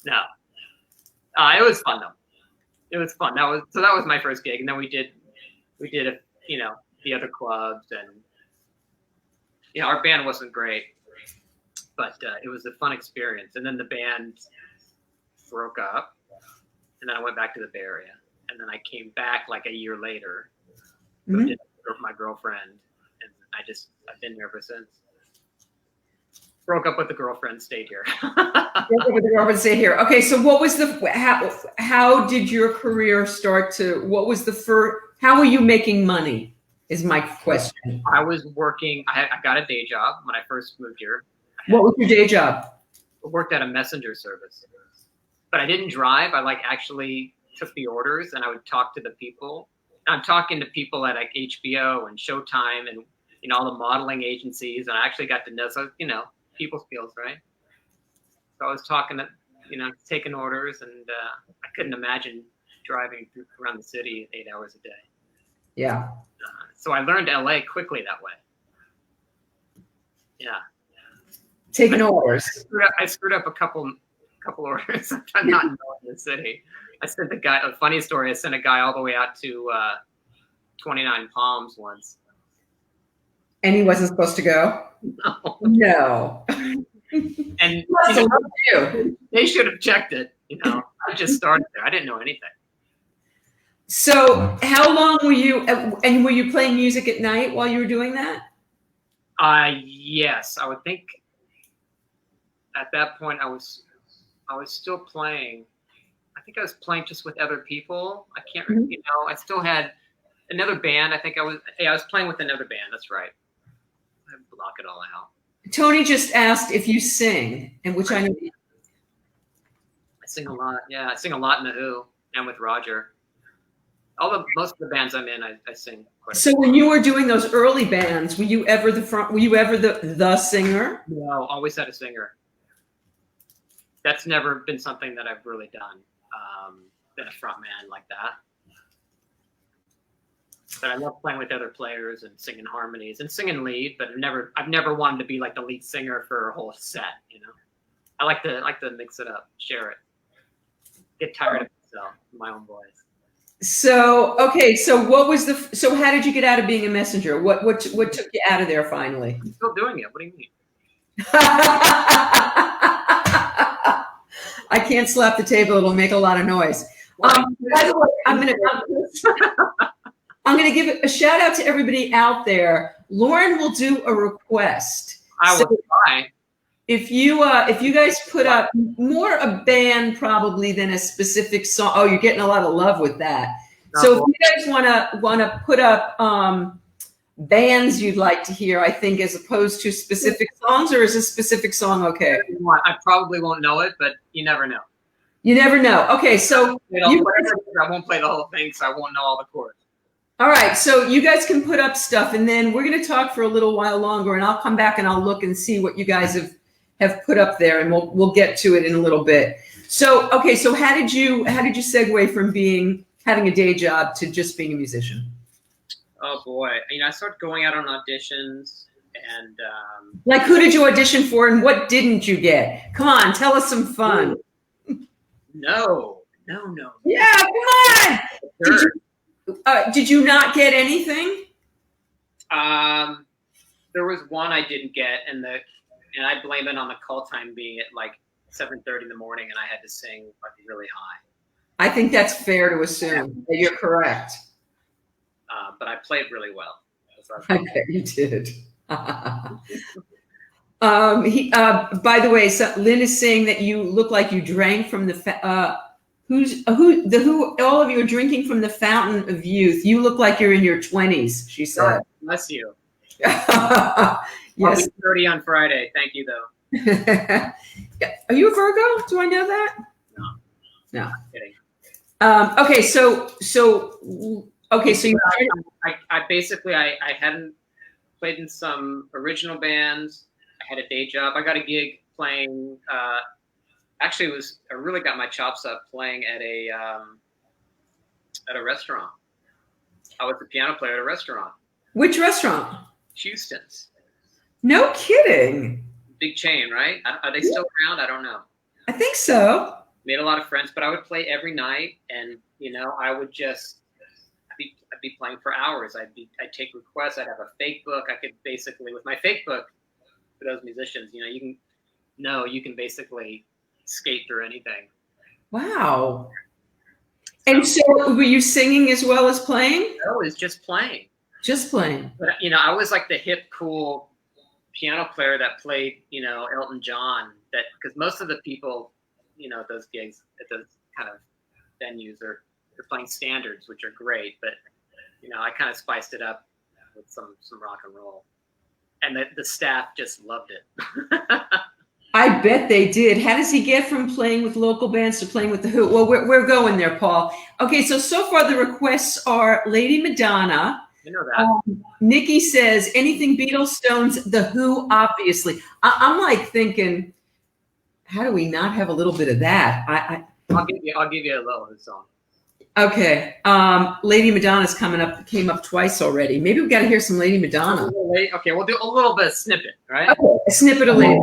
No. It was fun, though. It was fun. That was my first gig, and then we did the other clubs, and our band wasn't great, but it was a fun experience. And then the band broke up, and then I went back to the Bay Area, and then I came back like a year later with my girlfriend, and I've been here ever since. Broke up with the girlfriend, stayed here. Broke up with the girlfriend, stayed here. Okay, so what was how did your career start to? What was the first? How were you making money? Is my question. I was working. I got a day job when I first moved here. What was your day job? I worked at a messenger service, but I didn't drive. I actually took the orders, and I would talk to the people. I'm talking to people at like HBO and Showtime and all the modeling agencies, and I actually got to know people skills, right? So I was talking to taking orders, and I couldn't imagine driving around the city 8 hours a day. Yeah. So I learned LA quickly that way. Yeah. Taking orders. I screwed up a couple orders. I'm not in the city. I sent a funny story. I sent a guy all the way out to 29 Palms once. And he wasn't supposed to go? No. And they should have checked it. I just started there. I didn't know anything. So how long were you, and were you playing music at night while you were doing that? Yes, I would think at that point I was still playing. I think I was playing just with other people. I can't remember, I still had another band. I think I was playing with another band. That's right. I block it all out. Tony just asked if you sing, and which I know. I sing a lot. Yeah, I sing a lot in the Who and with Roger. Most of the bands I'm in, I sing quite a bit. So when you were doing those early bands, were you ever the singer? No, always had a singer. That's never been something that I've really done. Been a front man like that. But I love playing with other players and singing harmonies and singing lead, but I've never wanted to be like the lead singer for a whole set, I like to mix it up, share it. Get tired of myself, my own voice. So okay, so how did you get out of being a messenger? What took you out of there finally? I'm still doing it. What do you mean? I can't slap the table; it'll make a lot of noise. By the way, I'm gonna give a shout out to everybody out there. Loren will do a request. I will try. If you guys put up more a band probably than a specific song. Oh, you're getting a lot of love with that. So if you guys wanna put up bands you'd like to hear, I think, as opposed to specific songs, or is a specific song okay? I probably won't know it, but you never know. You never know. Okay, so I won't play the whole thing, so I won't know all the chords. All right, so you guys can put up stuff, and then we're going to talk for a little while longer, and I'll come back and I'll look and see what you guys have put up there, and we'll get to it in a little bit. So, okay, so how did you segue from having a day job to just being a musician? Oh boy, I started going out on auditions, and like, who did you audition for, and what didn't you get? Come on, tell us some fun. No. Yeah, come on. Sure. Did you not get anything? There was one I didn't get, and I blame it on the call time being at like 7:30 in the morning, and I had to sing like really high. I think that's fair to assume that you're correct. But I played really well. I bet you did. By the way, so Lynn is saying that you look like you drank from the all of you are drinking from the fountain of youth. You look like you're in your 20s, she said. God bless you. I'll Yes. be 30 on Friday. Thank you, though. Are you a Virgo? Do I know that? No. Kidding. Okay, so you I basically hadn't played in some original bands. I had a day job. I got a gig playing. Actually, I really got my chops up playing at a restaurant. I was the piano player at a restaurant. Which restaurant? Houston's. No kidding. Big chain, right? Are they still around? I don't know. I think so. Made a lot of friends, but I would play every night, and I would just I'd be playing for hours. I'd take requests. I'd have a fake book. I could basically, with my fake book, for those musicians, you can basically skate through anything. Wow. And so were you singing as well as playing? No, it's just playing. Just playing. But I was like the hip, cool piano player that played, Elton John. That because most of the people, at those gigs, at those kind of venues, they're playing standards, which are great. But I kind of spiced it up with some rock and roll, and the staff just loved it. I bet they did. How does he get from playing with local bands to playing with the Who? Well, we're going there, Paul. Okay, so far the requests are Lady Madonna. I know that. Nikki says anything Beatles, Stones, the Who, obviously. I'm like thinking, how do we not have a little bit of that? I'll give you a little of the song. Okay. Lady Madonna's came up twice already. Maybe we got to hear some Lady Madonna. Okay, we'll do a little bit of snippet, right? Okay, a snippet of Lady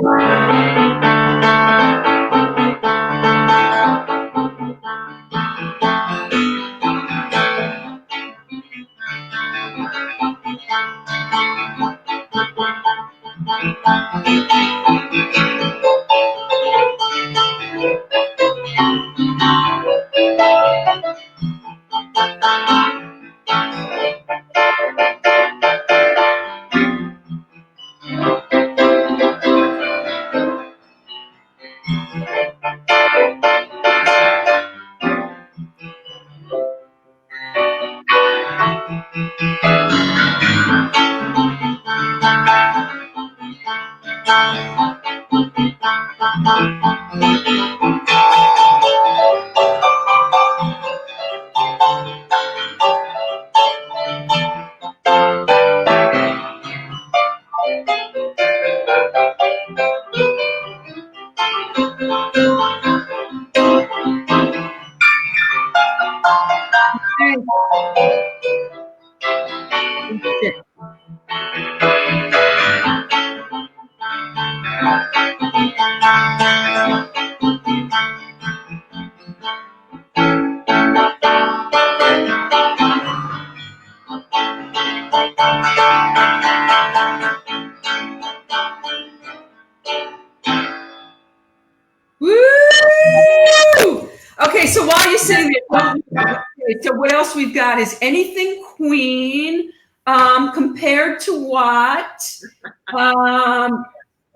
Woo! Okay, so while you're sitting there, so what else we've got is anything Queen, compared to what?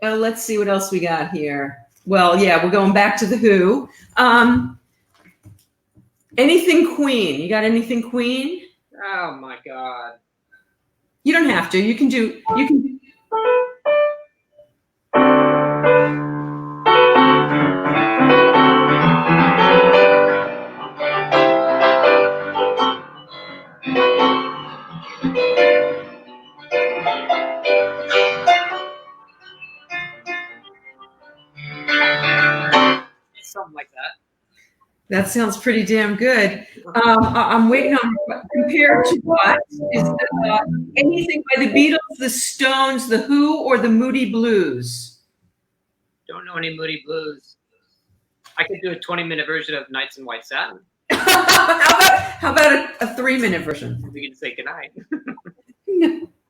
Let's see what else we got here. Well, yeah, we're going back to the Who. Anything Queen. You got anything Queen? Oh my God. You don't have to. You can do. Something like that. That sounds pretty damn good. I'm waiting on compared to what is anything by the Beatles, the Stones, the Who, or the Moody Blues? Don't know any Moody Blues. I could do a 20-minute version of Nights in White Satin. How about a 3-minute version? We can say goodnight.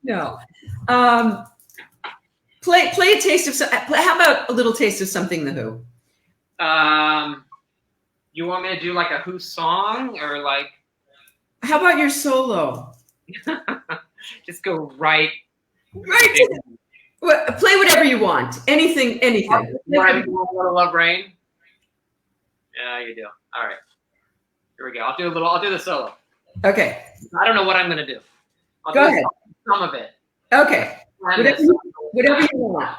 No. Play a taste of. How about a little taste of something the Who? You want me to do like a Who song or like? How about your solo? Just go right. Play whatever you want. Anything. Want to Love Rain? Yeah, you do. All right. Here we go. I'll do the solo. Okay. I don't know what I'm gonna do. Go ahead. Some of it. Okay. whatever you want.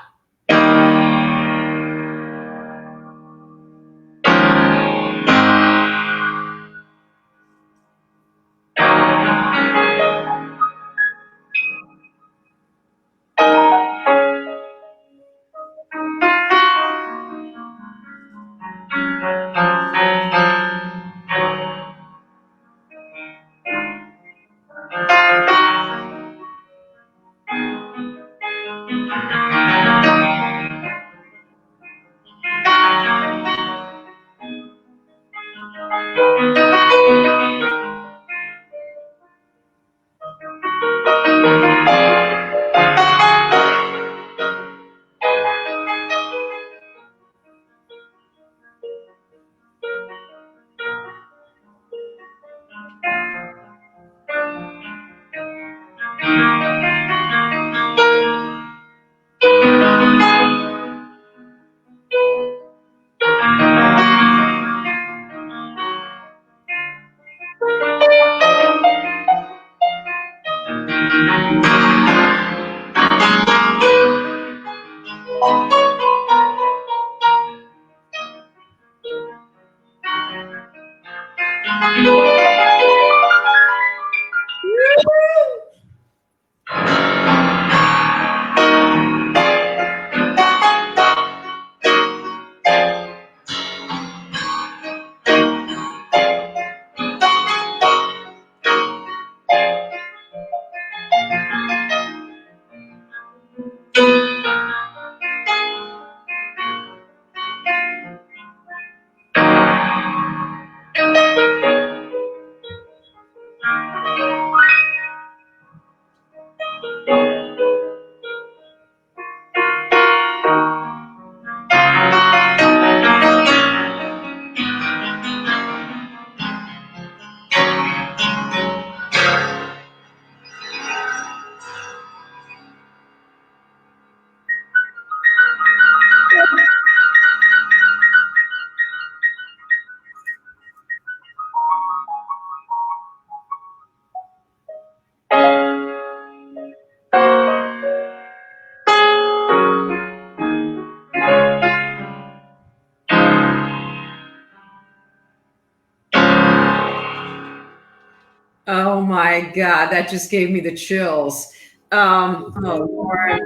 Oh my God, that just gave me the chills. Oh, Lord.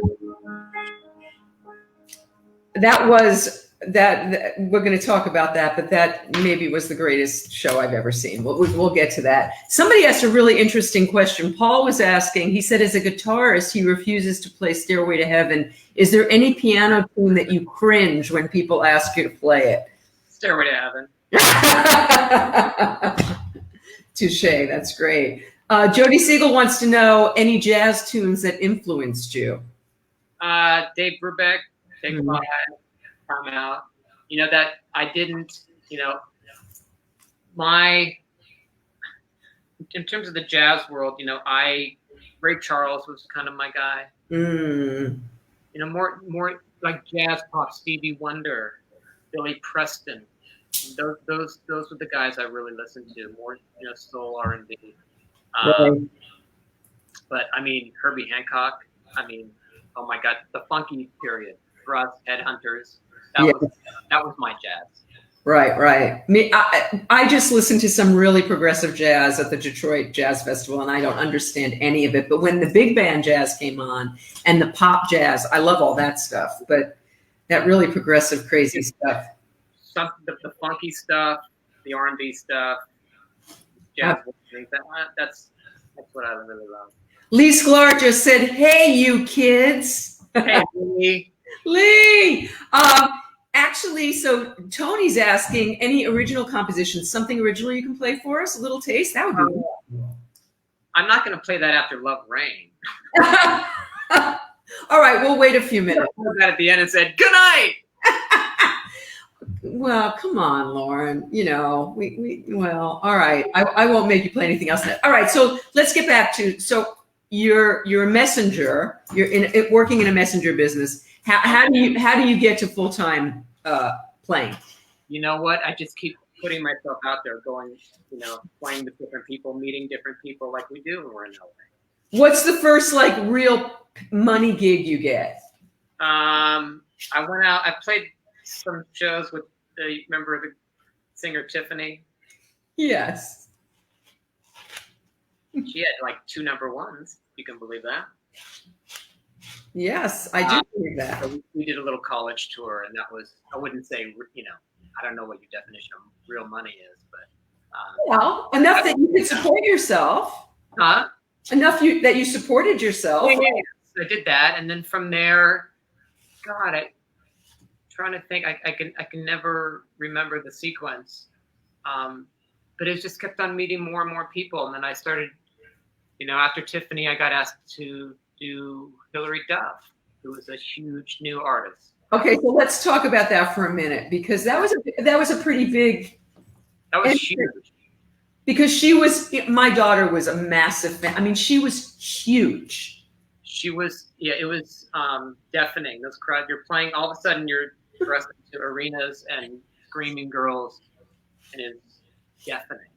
That was that we're going to talk about that, but that maybe was the greatest show I've ever seen. We'll get to that. Somebody asked a really interesting question. Paul was asking, he said, as a guitarist, he refuses to play Stairway to Heaven. Is there any piano tune that you cringe when people ask you to play it? Stairway to Heaven. Touche, that's great. Jody Siegel wants to know any jazz tunes that influenced you. Dave Brubeck, Take a Ride, Come Out. You know, that I didn't, you know, in terms of the jazz world, you know, Ray Charles was kind of my guy. You know, more like jazz pop, Stevie Wonder, Billy Preston. Those were the guys I really listened to. More, you know, soul R&B. But I mean, Herbie Hancock. I mean, oh my God, the funky period. Russ, Headhunters. That was my jazz. Right. I just listened to some really progressive jazz at the Detroit Jazz Festival, and I don't understand any of it. But when the big band jazz came on and the pop jazz, I love all that stuff. But that really progressive, crazy stuff. The funky stuff, the R&B stuff, jazz. That's what I really love. Lee Sklar just said, "Hey, you kids." Hey, Lee. Lee. Actually, so Tony's asking, any original compositions, something original you can play for us? A little taste? That would be cool. I'm not going to play that after Love Rain. All right, we'll wait a few minutes. I heard that at the end and said, "Good night." Well, come on, Loren. You know, well, all right. I won't make you play anything else. All right, so let's get back to, so you're a messenger. You're working in a messenger business. How do you get to full-time playing? You know what? I just keep putting myself out there, going, you know, playing with different people, meeting different people, like we do when we're in LA. What's the first like real money gig you get? I went out. I played some shows with the member of the singer Tiffany. Yes. She had like 2 number ones. You can believe that. Yes, I do believe that. So we did a little college tour, and that was, I wouldn't say, I don't know what your definition of real money is, but. Well, enough that you could support yourself. Huh? Enough that you supported yourself. Yeah. So I did that, and then from there, God, trying to think. I can never remember the sequence, but it just kept on meeting more and more people, and then I started. After Tiffany, I got asked to do Hilary Duff, who was a huge new artist. Okay, so let's talk about that for a minute, because that was a pretty big. That was huge. Because my daughter was a massive fan. I mean, she was huge. She was, it was deafening. Those crowds, you're playing, all of a sudden you're dressed into arenas and screaming girls, and it's deafening.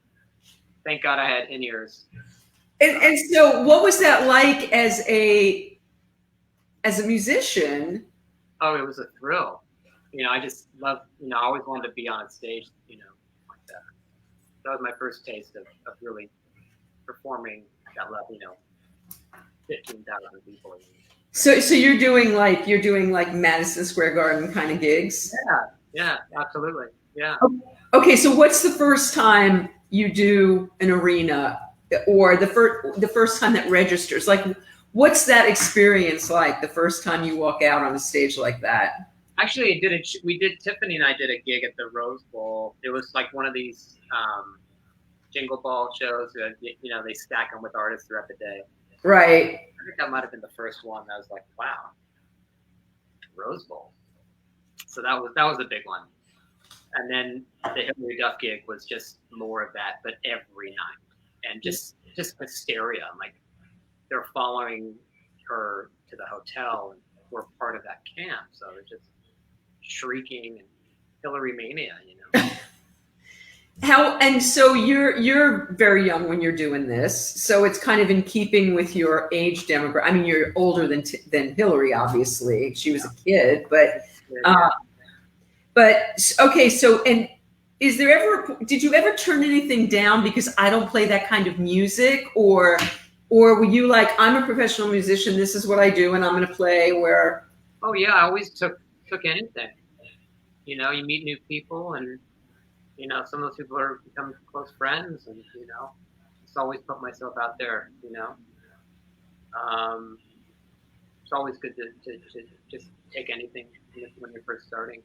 Thank God I had in-ears. And so what was that like as a musician? Oh, it was a thrill. I just loved, I always wanted to be on a stage, like that. That was my first taste of really performing that level, 15,000 people. So you're doing like Madison Square Garden kind of gigs? Yeah, absolutely. Yeah. Okay, so what's the first time you do an arena, or the first time that registers? Like, what's that experience like the first time you walk out on a stage like that? Actually, Tiffany and I did a gig at the Rose Bowl. It was like one of these jingle ball shows. They stack them with artists throughout the day. Right. I think that might have been the first one. I was like, wow, Rose Bowl. So that was a big one. And then the Hilary Duff gig was just more of that, but every night, and just hysteria. Like, they're following her to the hotel, and we're part of that camp. So it's just shrieking and Hillary mania, And so you're very young when you're doing this, so it's kind of in keeping with your age demographic. I mean, you're older than Hillary, obviously. She was a kid, but okay. So, and did you ever turn anything down because I don't play that kind of music, or were you like, I'm a professional musician, this is what I do, and I'm going to play where? Oh yeah, I always took anything. You meet new people, and some of those people become close friends, and just always put myself out there. It's always good to just take anything when you're first starting.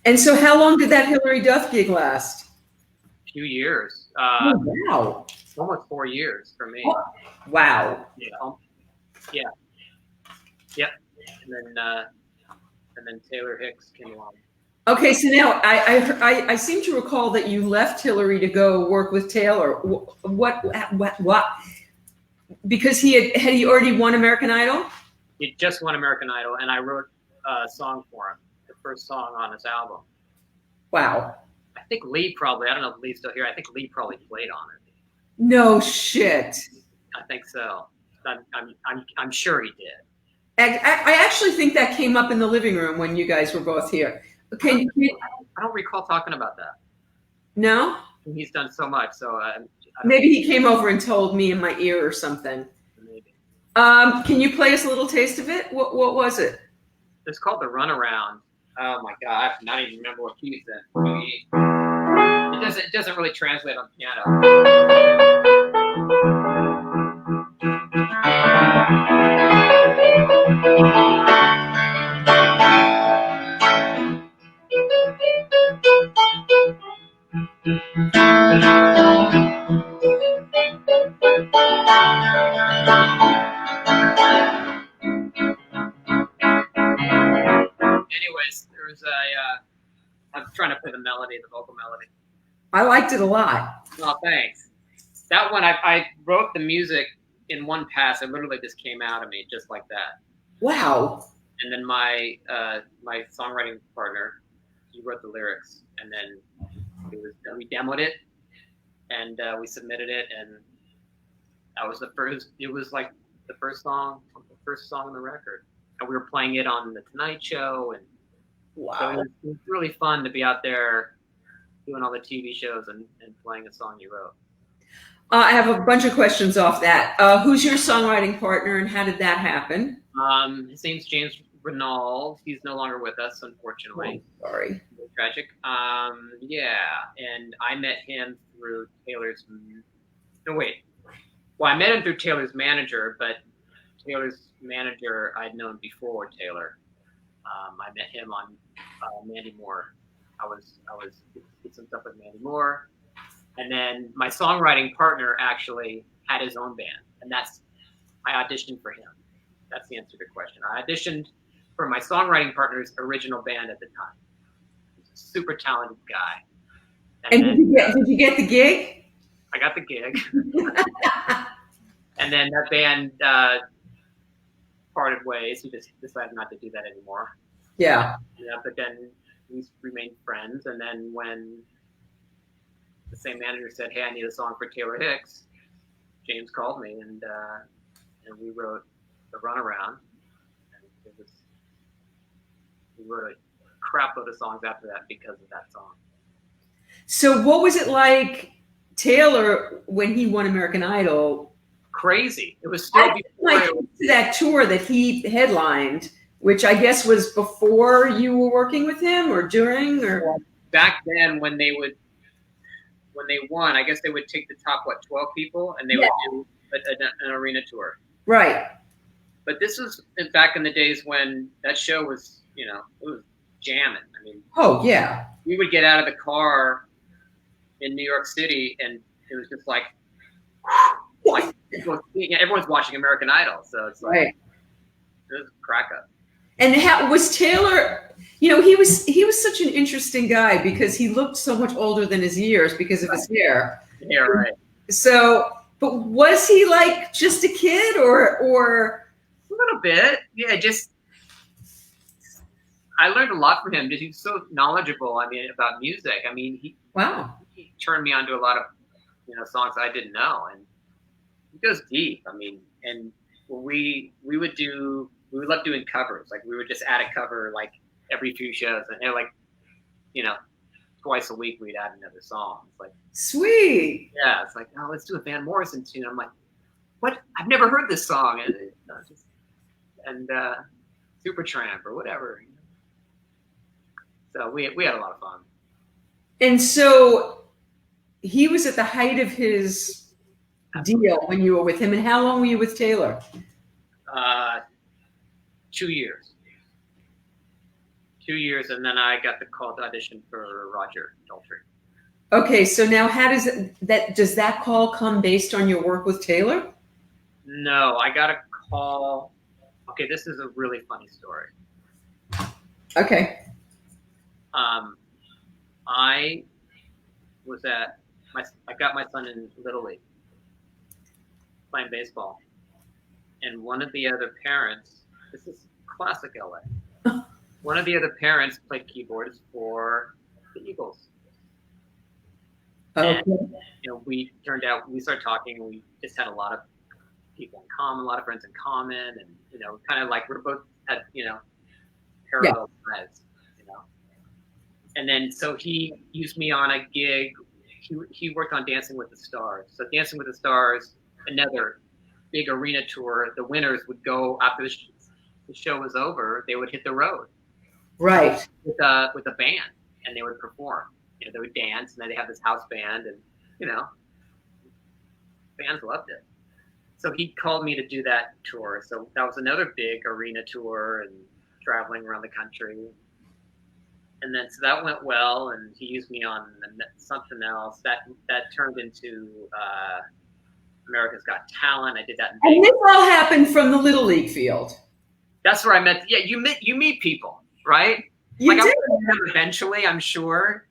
And so, how long did that Hilary Duff gig last? A few years. Wow. Almost 4 years for me. Oh, wow. Yeah. Yep. And then Taylor Hicks came along. Okay, so now I seem to recall that you left Hilary to go work with Taylor. What? Because had he already won American Idol? He just won American Idol, and I wrote a song for him, the first song on his album. Wow. I think Lee probably. I don't know if Lee's still here. I think Lee probably played on it. No shit. I think so. I'm sure he did. I actually think that came up in the living room when you guys were both here. Okay. I don't recall talking about that. No? He's done so much, so maybe he came over and told me in my ear or something. Maybe. Can you play us a little taste of it? What was it? It's called The Runaround. Oh my God, I cannot even remember what key it's in. It doesn't really translate on piano. Anyways, I'm trying to play the melody, the vocal melody. I liked it a lot. Oh, thanks. That one, I wrote the music in one pass. It literally just came out of me just like that. Wow. And then my songwriting partner, he wrote the lyrics, and then we demoed it, and we submitted it, and that was the first. It was like the first song on the record. and we were playing it on the Tonight Show, and Wow. so it was really fun to be out there doing all the TV shows and playing a song you wrote. I have a bunch of questions off that. Who's your songwriting partner, and how did that happen? His name's James Renauld. He's no longer with us, unfortunately. Oh, sorry. Tragic. Yeah, and I met him through Taylor's. No, wait. Well, I met him through Taylor's manager, but Taylor's manager I'd known before Taylor. I met him on Mandy Moore. I was did some stuff with Mandy Moore, and then my songwriting partner actually had his own band, and I auditioned for him. That's the answer to the question. I auditioned for my songwriting partner's original band at the time. He's a super talented guy. And then, did you get the gig? I got the gig. And then that band parted ways. He just decided not to do that anymore. Yeah. But then we remained friends. And then when the same manager said, "Hey, I need a song for Taylor Hicks," James called me, and we wrote The Runaround. And we wrote a crap load of songs after that because of that song. So what was it like, Taylor, when he won American Idol? Crazy. It was still before that tour that he headlined, which I guess was before you were working with him, or during, or back then when they won, I guess they would take the top 12 people, and they would do an arena tour. Right. But this was back in the days when that show was, it was jamming. I mean, oh yeah, we would get out of the car in New York City, and it was just like everyone's watching American Idol, so it's like it was a crack up. And how was Taylor? He was such an interesting guy because he looked so much older than his years because of his hair. Yeah, right. So, but was he like just a kid, or a little bit? Yeah, just I learned a lot from him. He's so knowledgeable. I mean, about music. I mean, he turned me on to a lot of songs I didn't know, and he goes deep. I mean, and we would love doing covers. Like we would just add a cover like every few shows, and like twice a week we'd add another song. It's like sweet. Yeah, it's like, oh, let's do a Van Morrison tune. I'm like, what? I've never heard this song, and Supertramp or whatever. So we had a lot of fun. And so he was at the height of his deal when you were with him. And how long were you with Taylor? 2 years. 2 years, and then I got the call to audition for Roger Daltrey. Okay, so now how does that call come based on your work with Taylor? No, I got a call. Okay, this is a really funny story. Okay. I was I got my son in Little League playing baseball, and one of the other parents, this is classic LA, one of the other parents played keyboards for the Eagles. Okay. And, we started talking, and we just had a lot of people in common, a lot of friends in common, and, kind of like we're both had, parallel lives, And then, so he used me on a gig. He worked on Dancing with the Stars. So Dancing with the Stars, another big arena tour. The winners would go after the show was over. They would hit the road, right, with a band, and they would perform. They would dance, and then they have this house band, and fans loved it. So he called me to do that tour. So that was another big arena tour and traveling around the country. And then, so that went well, and he used me on something else that turned into America's Got Talent. I did that in Vegas. And this all happened from the Little League field. That's where I met. Yeah, you meet people, right? You did. I would meet them eventually, I'm sure.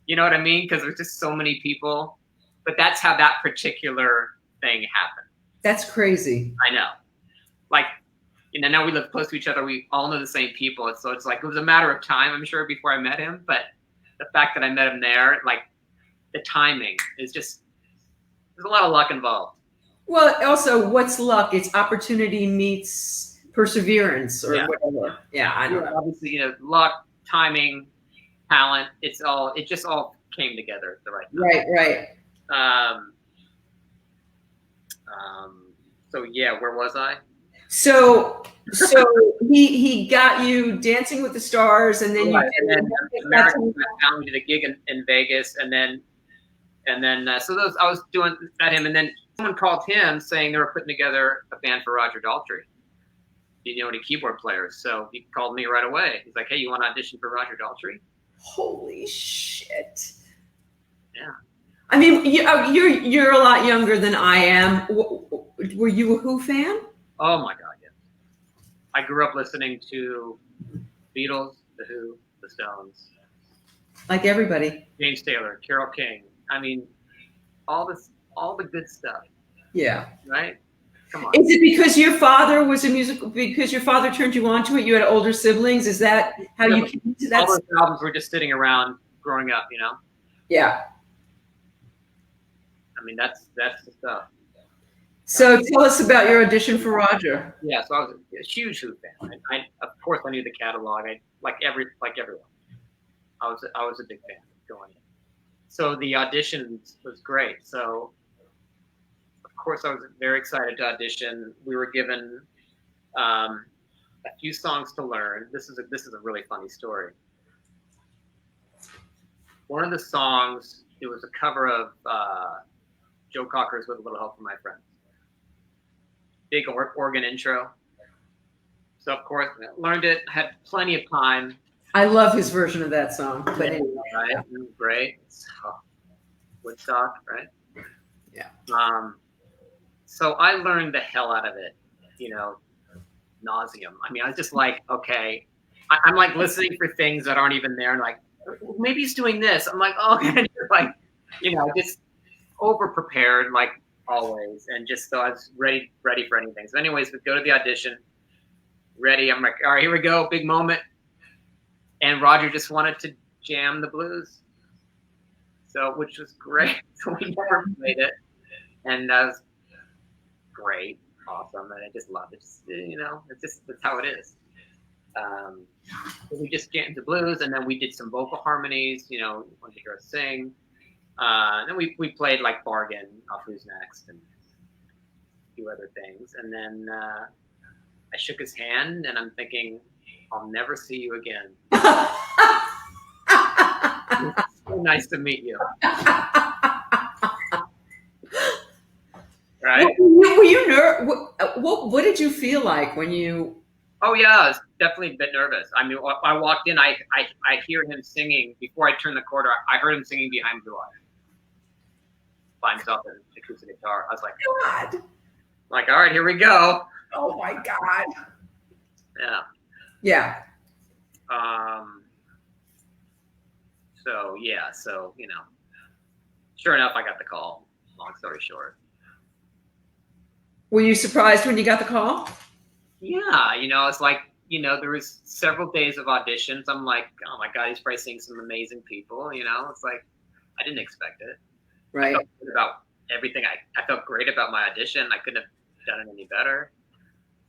You know what I mean? Because there's just so many people. But that's how that particular thing happened. That's crazy. I know. Like, now we live close to each other. We all know the same people. So it's like, it was a matter of time, I'm sure, before I met him. But the fact that I met him there, like, the timing is just, there's a lot of luck involved. Well, also, what's luck? It's opportunity meets perseverance or Yeah. whatever. Yeah, I don't know. Obviously, luck, timing, talent. It just all came together at the right time. Right. So yeah, where was I? So he got you Dancing with the Stars, and then Right. you and then American Talent, we did a gig in Vegas, and then so those I was doing at him, and then someone called him saying they were putting together a band for Roger Daltrey. Didn't know any keyboard players, so he called me right away. He's like, "Hey, you want to audition for Roger Daltrey?" Holy shit! Yeah. I mean, you're a lot younger than I am. Were you a Who fan? Oh my God, yeah. I grew up listening to Beatles, The Who, The Stones, Like everybody. James Taylor, Carole King. I mean, all the good stuff. Yeah. Right? Come on. Is it because your father was a musical? Because your father turned you on to it? You had older siblings. Is that how you came to that? All those albums were just sitting around growing up, Yeah. I mean, that's the stuff. So tell us about your audition for Roger. Yeah, so I was a huge Who fan. I of course I knew the catalog. Like everyone. I was a big fan going in. So the audition was great. So of course I was very excited to audition. We were given a few songs to learn. This is a really funny story. One of the songs, it was a cover of Joe Cocker's "With a Little Help from My Friends." Big organ intro. So of course, learned it. Had plenty of time. I love his version of that song. But anyway. Right, great. Woodstock, right? Yeah. So I learned the hell out of it, nauseum. I mean, I was just like, okay, I'm like listening for things that aren't even there, and like, maybe he's doing this. I'm like, oh, okay. Like, just over prepared, like always, and just so I was ready for anything. So, anyways, we go to the audition, ready. I'm like, all right, here we go, big moment. And Roger just wanted to jam the blues, which was great. So we never played it, and that was great, awesome, and I just loved it. That's how it is. So we just jammed the blues, and then we did some vocal harmonies. Wanted to hear us sing. Then we played like Bargain off Who's Next and a few other things, and then I shook his hand, and I'm thinking, I'll never see you again. It's so nice to meet you. Right? Were you nervous? What did you feel like when you? Oh yeah, I was definitely a bit nervous. I mean, I walked in, I hear him singing before I turned the corner. I heard him singing behind Blue Eye by himself with an acoustic guitar. I was like, God. Like, all right, here we go. Oh my God. Yeah. Yeah. So sure enough, I got the call. Long story short. Were you surprised when you got the call? Yeah, it's like, there was several days of auditions. I'm like, oh my God, he's probably seeing some amazing people. It's like, I didn't expect it. Right. I felt good about everything. I felt great about my audition. I couldn't have done it any better.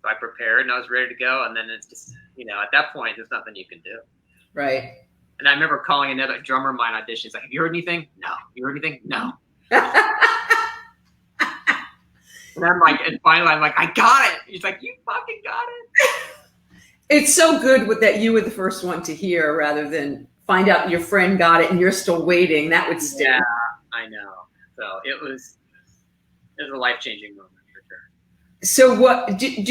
So I prepared and I was ready to go. And then it's just, at that point, there's nothing you can do. Right. And I remember calling another drummer of mine audition. He's like, have you heard anything? No. You heard anything? No. And I'm like, and finally I'm like, I got it. He's like, you fucking got it. It's so good that you were the first one to hear rather than find out your friend got it and you're still waiting. That would sting. Yeah, I know. So it was a life-changing moment for sure. So what did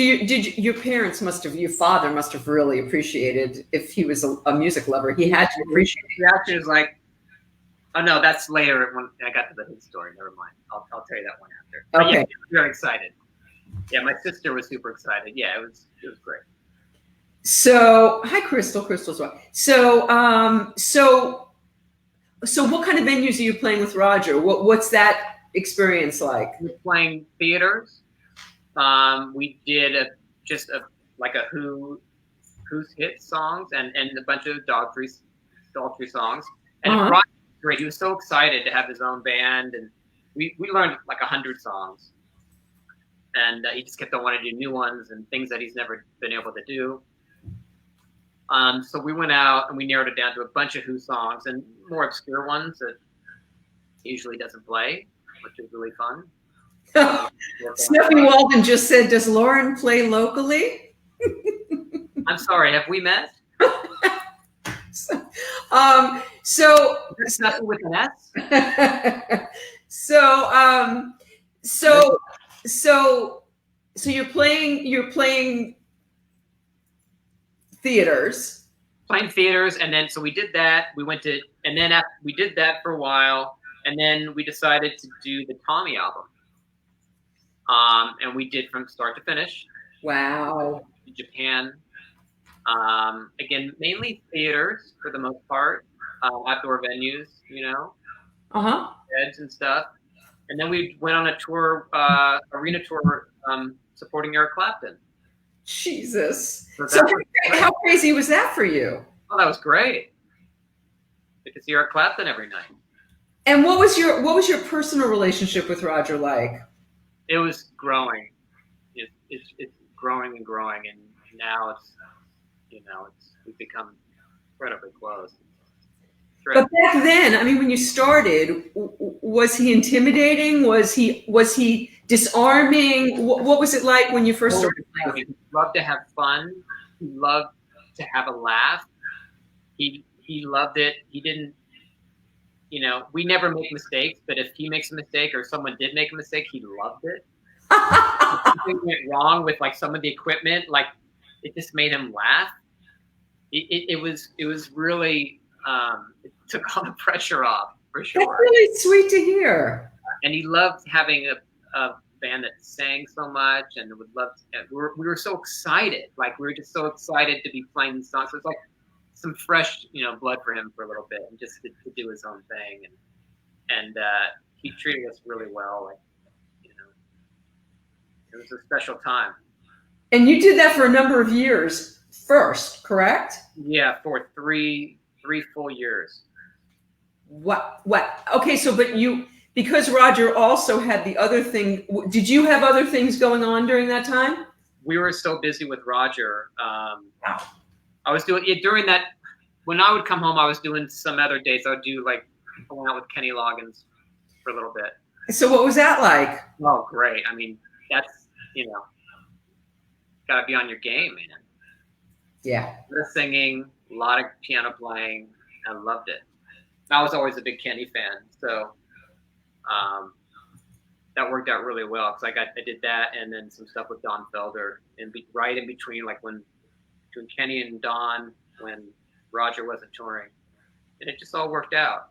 your parents your father must have really appreciated if he was a music lover. He had to appreciate it. He actually was like, oh no, that's later when I got to the Hood story. Never mind. I'll tell you that one after. But Okay. Yeah, he was very excited. Yeah, my sister was super excited. Yeah, it was great. So hi Crystal. Crystal's right. So what kind of venues are you playing with Roger? What's that experience like? We're playing theaters. We did a Who's hit songs and a bunch of Daltrey songs. And Uh-huh. Roger was great. He was so excited to have his own band, and we learned like 100 songs. and he just kept on wanting to do new ones and things that he's never been able to do. So we went out and we narrowed it down to a bunch of Who songs and more obscure ones that he usually doesn't play, which is really fun. Snuffy Walden just said, "Does Loren play locally?" I'm sorry, have we met? So There's nothing with an S. So you're playing theaters. Playing theaters, and then so we did that. We went to, and then after we did that for a while, and then we decided to do the Tommy album. And we did from start to finish. Wow. In Japan. Again, mainly theaters for the most part, outdoor venues, you know, beds and stuff. And then we went on a tour, arena tour, supporting Eric Clapton. Jesus. So how crazy was that for you? Oh, that was great. Get to see Eric Clapton every night. And what was your personal relationship with Roger like? It was growing. It's growing and growing, and now we've become incredibly close. But back then, I mean, when you started, was he intimidating? Was he disarming? What was it like when you first started playing? He loved to have fun. He loved to have a laugh. He loved it. He didn't, we never make mistakes, but if he makes a mistake or someone did make a mistake, he loved it. If something went wrong with like some of the equipment, like it just made him laugh. It was really, it took all the pressure off for sure. That's really sweet to hear. And he loved having a band that sang so much, and would love to, we were so excited. Like we were just so excited to be playing these songs. So it's like some fresh, blood for him for a little bit, and just to do his own thing. And he treated us really well. Like, it was a special time. And you did that for a number of years first, correct? Yeah, for three full years. What? Okay, so because Roger also had the other thing, did you have other things going on during that time? We were so busy with Roger. Wow. I was doing it during that, when I would come home, I was doing some other dates. I would do like going out with Kenny Loggins for a little bit. So what was that like? Oh, great. I mean, that's, gotta be on your game, man. Yeah. The singing, a lot of piano playing. I loved it. I was always a big Kenny fan, so that worked out really well because I did that and then some stuff with Don Felder right in between, like between Kenny and Don when Roger wasn't touring, and it just all worked out.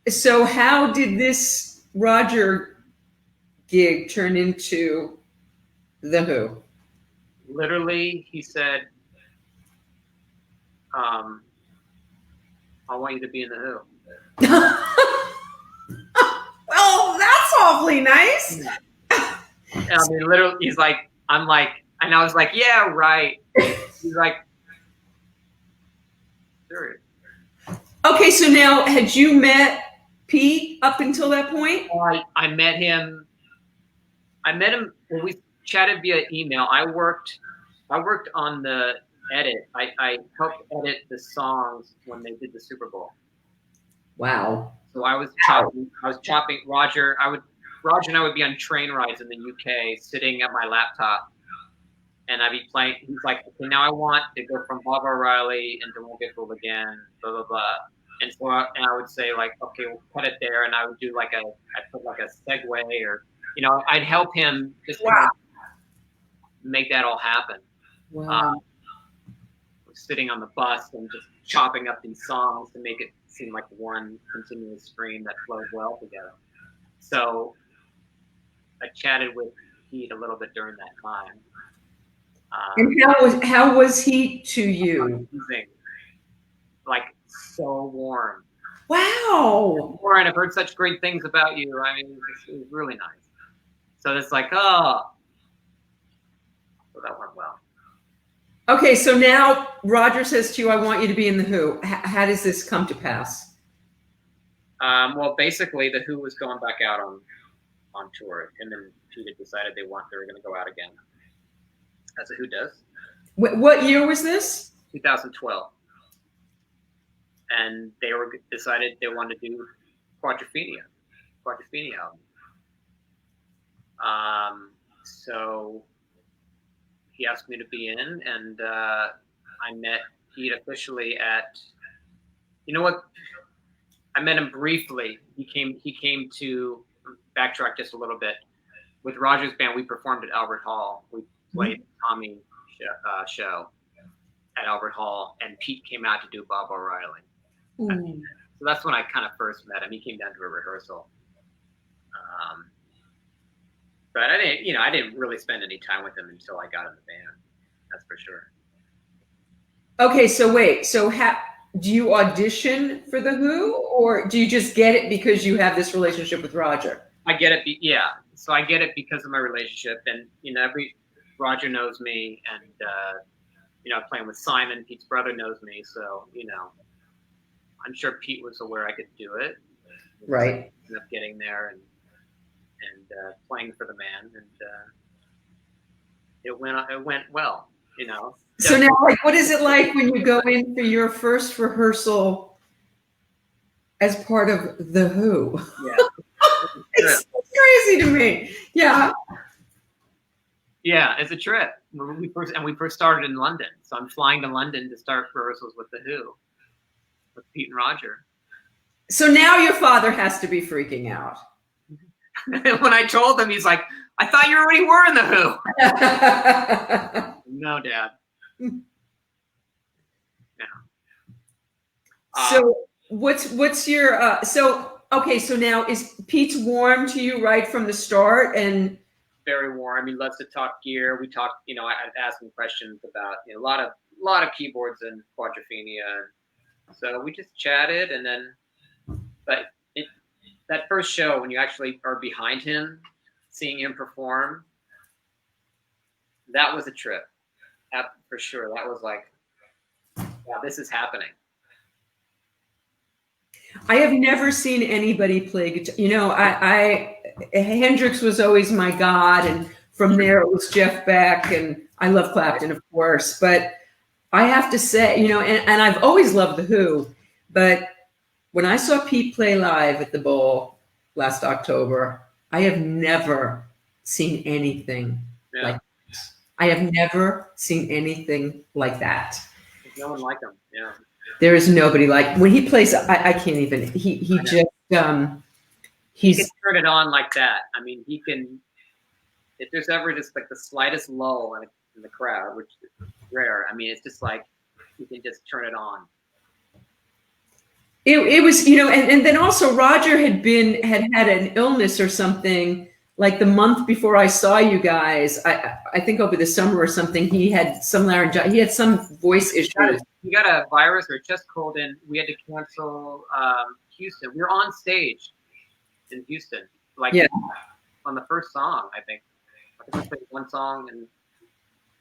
So how did this Roger gig turn into The Who? Literally, he said, I want you to be in The Who. Well, that's awfully nice. I mean, literally, he's like, I'm like, and I was like, yeah, right. He's like, serious. Okay, so now, had you met Pete up until that point? I met him when we chatted via email. I worked on the edit. I helped edit the songs when they did the Super Bowl. Wow. So I was chopping Roger and I would be on train rides in the UK sitting at my laptop, and I'd be playing. He's like, okay, now I want to go from Bob O'Reilly and Don't Get Fooled Again, blah blah blah. And so I would say like, okay, we'll cut it there, and I would do I'd put like a segue, or I'd help him just make that all happen. Wow. Sitting on the bus and just chopping up these songs to make it seem like one continuous stream that flowed well together. So I chatted with Pete a little bit during that time. And how was he to you? Amazing. Like so warm. Wow. Warren, I've heard such great things about you. I mean, it was really nice. So it's like, so that went well. Okay, so now Roger says to you, I want you to be in The Who. How does this come to pass? Well, basically, The Who was going back out on tour. Him and Pete had decided they were going to go out again. That's a Who does. What year was this? 2012. And they decided they wanted to do Quadrophenia album. So he asked me to be in, and I met Pete officially at, you know what? I met him briefly. He came to, backtrack just a little bit. With Roger's band, we performed at Albert Hall. We played Tommy show at Albert Hall, and Pete came out to do Bob O'Reilly. So that's when I kind of first met him. He came down to a rehearsal. But I didn't really spend any time with him until I got in the band. That's for sure. Okay, so wait. So do you audition for the Who, or do you just get it because you have this relationship with Roger? I get it. Yeah. So I get it because of my relationship, and Roger knows me, and playing with Simon, Pete's brother knows me, so I'm sure Pete was aware I could do it. Right. I ended up getting there and playing for the man, and it went well. So now, what is it like when you go in for your first rehearsal as part of the Who? Yeah. It's crazy to me. Yeah. Yeah, it's a trip. We first started in London, so I'm flying to London to start rehearsals with the Who, with Pete and Roger. So now your father has to be freaking out. When I told him, he's like, "I thought you already were in the Who." No, Dad. Yeah. So what's your okay, so now is Pete's warm to you right from the start? And very warm. He loves to talk gear. We talked, I'd ask him questions about a lot of keyboards and Quadrophenia. So we just chatted, and then that first show, when you actually are behind him, seeing him perform, that was a trip. For sure. That was like, yeah, this is happening. I have never seen anybody play guitar. Hendrix was always my god, and from there it was Jeff Beck, and I love Clapton, of course. But I have to say, and I've always loved the Who, but when I saw Pete play live at the Bowl last October, I have never seen anything like that. I have never seen anything like that. There's no one like him. Yeah. There is nobody like when he plays. I can't even. He just he can turn it on like that. I mean, he can. If there's ever just like the slightest lull in the crowd, which is rare. I mean, it's just like he can just turn it on. It was, and then also Roger had had an illness or something like the month before I saw you guys. I think over the summer or something, he had some laryngitis. He had some voice issues. He got a virus or a chest cold, and we had to cancel Houston. We were on stage in Houston, on the first song, I think. I think we played one song, and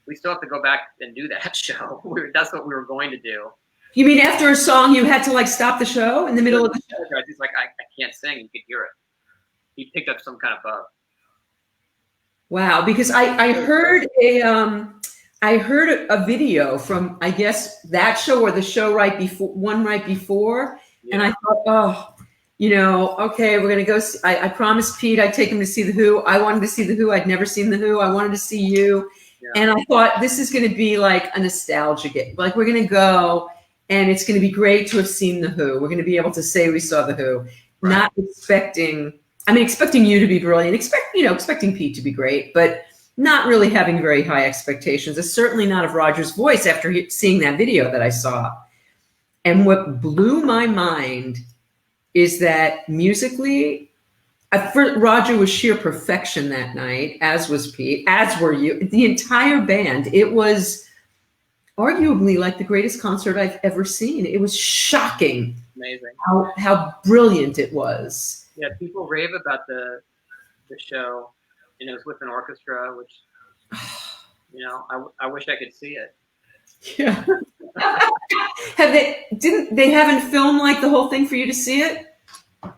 we still have to go back and do that show. That's what we were going to do. You mean after a song, you had to stop the show in the middle of the show? He's like, I can't sing. You could hear it. He picked up some kind of bug. Wow, because I heard a video from, I guess, that show or the show right before, yeah. And I thought, okay, we're gonna go. I promised Pete I'd take him to see the Who. I wanted to see the Who. I'd never seen the Who. I wanted to see you, yeah. And I thought this is gonna be like a nostalgia game. Like we're gonna go, and it's gonna be great to have seen the Who. We're gonna be able to say we saw the Who, right. Not expecting you to be brilliant, expecting Pete to be great, but not really having very high expectations. It's certainly not of Roger's voice after seeing that video that I saw. And what blew my mind is that musically, Roger was sheer perfection that night, as was Pete, as were you. The entire band. It was arguably like the greatest concert I've ever seen. It was shocking. Amazing. How brilliant it was. Yeah, people rave about the show. It was with an orchestra, which, I wish I could see it. Yeah. They haven't filmed the whole thing for you to see it?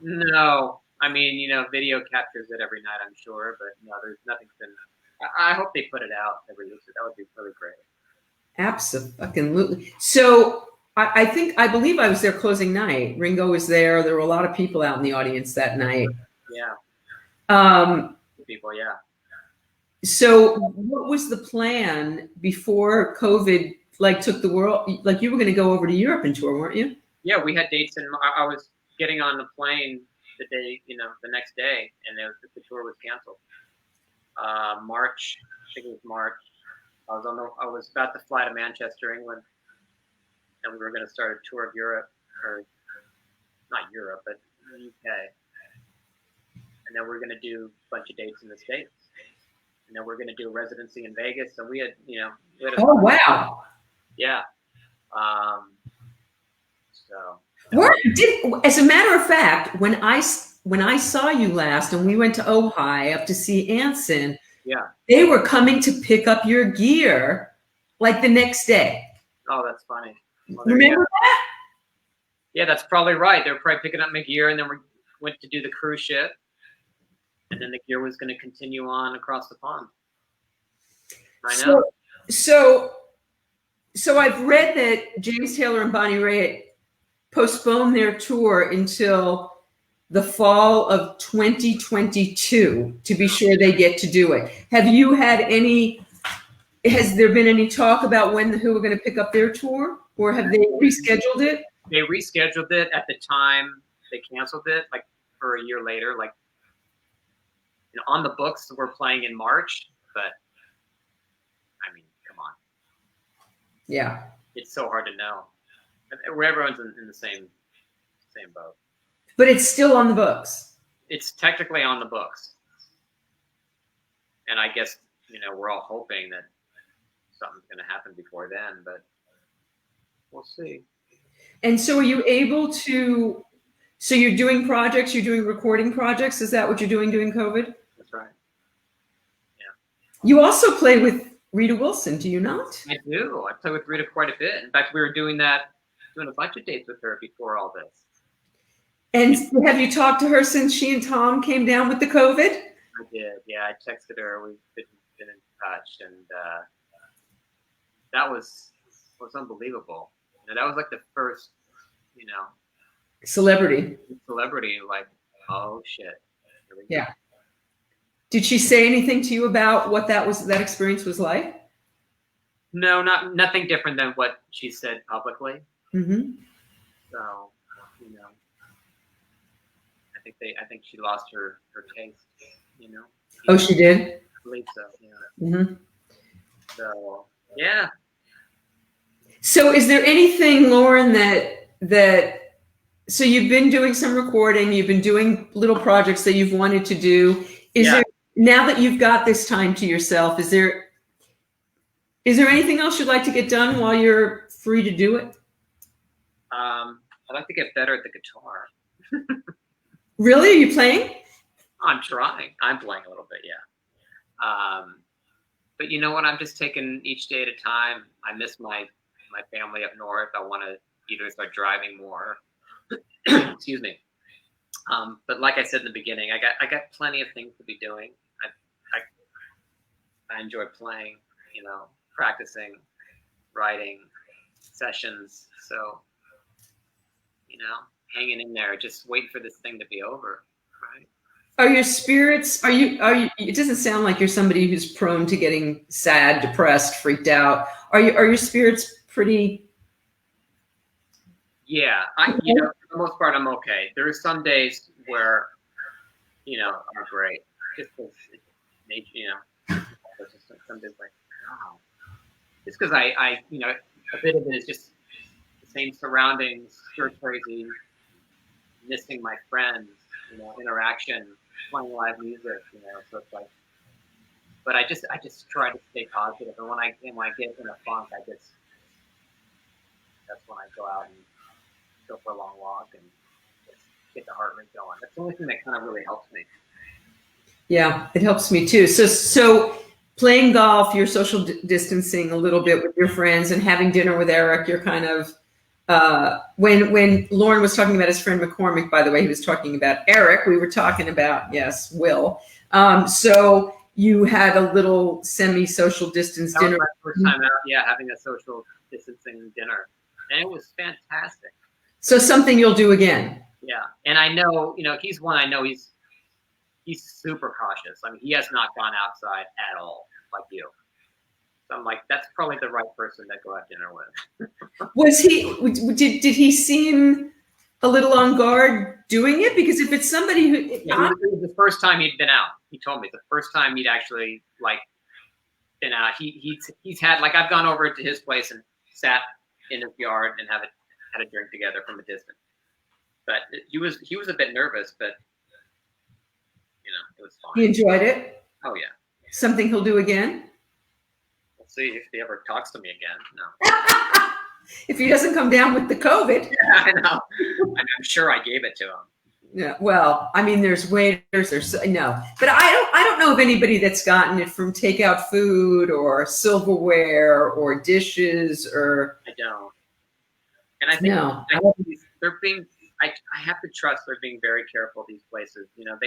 No, I mean, video captures it every night, I'm sure, but no, there's nothing's been. I hope they put it out and release it. That would be really great. Absolutely. So I believe I was there closing night. Ringo was there. There were a lot of people out in the audience that night. Yeah. People, yeah. So what was the plan before COVID took the world? Like, you were going to go over to Europe and tour, weren't you? Yeah, we had dates, and I was getting on the plane the day, the next day, and the tour was canceled. March, I think it was March. I was about to fly to Manchester, England, and we were going to start a tour of Europe, or not Europe, but the UK. And then we were going to do a bunch of dates in the States. And then we're going to do a residency in Vegas. And we had, oh, wow. Yeah. As a matter of fact, when I saw you last and we went to Ojai up to see Anson, yeah, they were coming to pick up your gear like the next day. Oh, that's funny. Well, remember that? Yeah, that's probably right. They were probably picking up my gear, and then we went to do the cruise ship. And then the gear was going to continue on across the pond. I know. So I've read that James Taylor and Bonnie Raitt postponed their tour until the fall of 2022 to be sure they get to do it. Have you had has there been any talk about who are going to pick up their tour, or have they rescheduled it? They rescheduled it at the time they canceled it, like for a year later, like, on the books, we're playing in March, but I mean, come on. Yeah. It's so hard to know. Everyone's in the same boat. But it's still on the books. It's technically on the books. And I guess, we're all hoping that something's going to happen before then, but we'll see. And so are you able to, so you're doing projects, you're doing recording projects? Is that what you're doing during COVID? That's right. Yeah. You also play with Rita Wilson, do you not? I do. I play with Rita quite a bit. In fact, we were doing a bunch of dates with her before all this. And have you talked to her since she and Tom came down with the COVID? I did. Yeah, I texted her. We've been in touch, and that was unbelievable. That was like the first, celebrity. Like, oh shit. Yeah. Did she say anything to you about what that experience was like? No, nothing different than what she said publicly. Mm-hmm. So, I think she lost her taste. Oh, she did? I believe so. Yeah. Mm-hmm. So, yeah. So, is there anything, Loren, so you've been doing some recording, you've been doing little projects that you've wanted to do. Is there, now that you've got this time to yourself, is there anything else you'd like to get done while you're free to do it? I'd like to get better at the guitar. Really? Are you playing? I'm trying. I'm playing a little bit, yeah. But you know what? I'm just taking each day at a time. I miss my family up north. I want to either start driving more. Excuse me. But like I said in the beginning, I got plenty of things to be doing. I enjoy playing, practicing, writing, sessions. So, hanging in there, just waiting for this thing to be over, right? Are your spirits, are you, it doesn't sound like you're somebody who's prone to getting sad, depressed, freaked out. Are your spirits pretty? Yeah, for the most part, I'm okay. There are some days where, are great. Just because some days like, wow. Just because I, a bit of it is just the same surroundings, stir crazy, missing my friends, interaction, playing live music, so it's like, but I just try to stay positive. And when I get in a funk, that's when I go out and go for a long walk and just get the heart rate going. That's the only thing that kind of really helps me. Yeah, it helps me too. So playing golf, you're social distancing a little bit with your friends, and having dinner with Eric, you're kind of when Loren was talking about his friend McCormick, by the way, he was talking about Eric. We were talking about, yes, Will. So you had a little semi-social distance That dinner. was my first time out, yeah, having a social distancing dinner. And it was fantastic. So something you'll do again. Yeah. And I know, he's one I know he's super cautious. I mean, he has not gone outside at all, like you. So I'm like, that's probably the right person to go have dinner with. Was he? Did he seem a little on guard doing it? Because if it's somebody who, it was the first time he'd been out. He told me the first time he'd actually been out. He's had I've gone over to his place and sat in his yard and had a drink together from a distance. But he was a bit nervous, but it was fine. he enjoyed it. Oh yeah. Something he'll do again. We'll see if he ever talks to me again. No. If he doesn't come down with the COVID. Yeah, I know. I'm sure I gave it to him. Yeah. Well, I mean, there's waiters. No, but I don't know of anybody that's gotten it from takeout food or silverware or dishes or. I don't. And I think no. they're being. I have to trust they're being very careful. These places, they're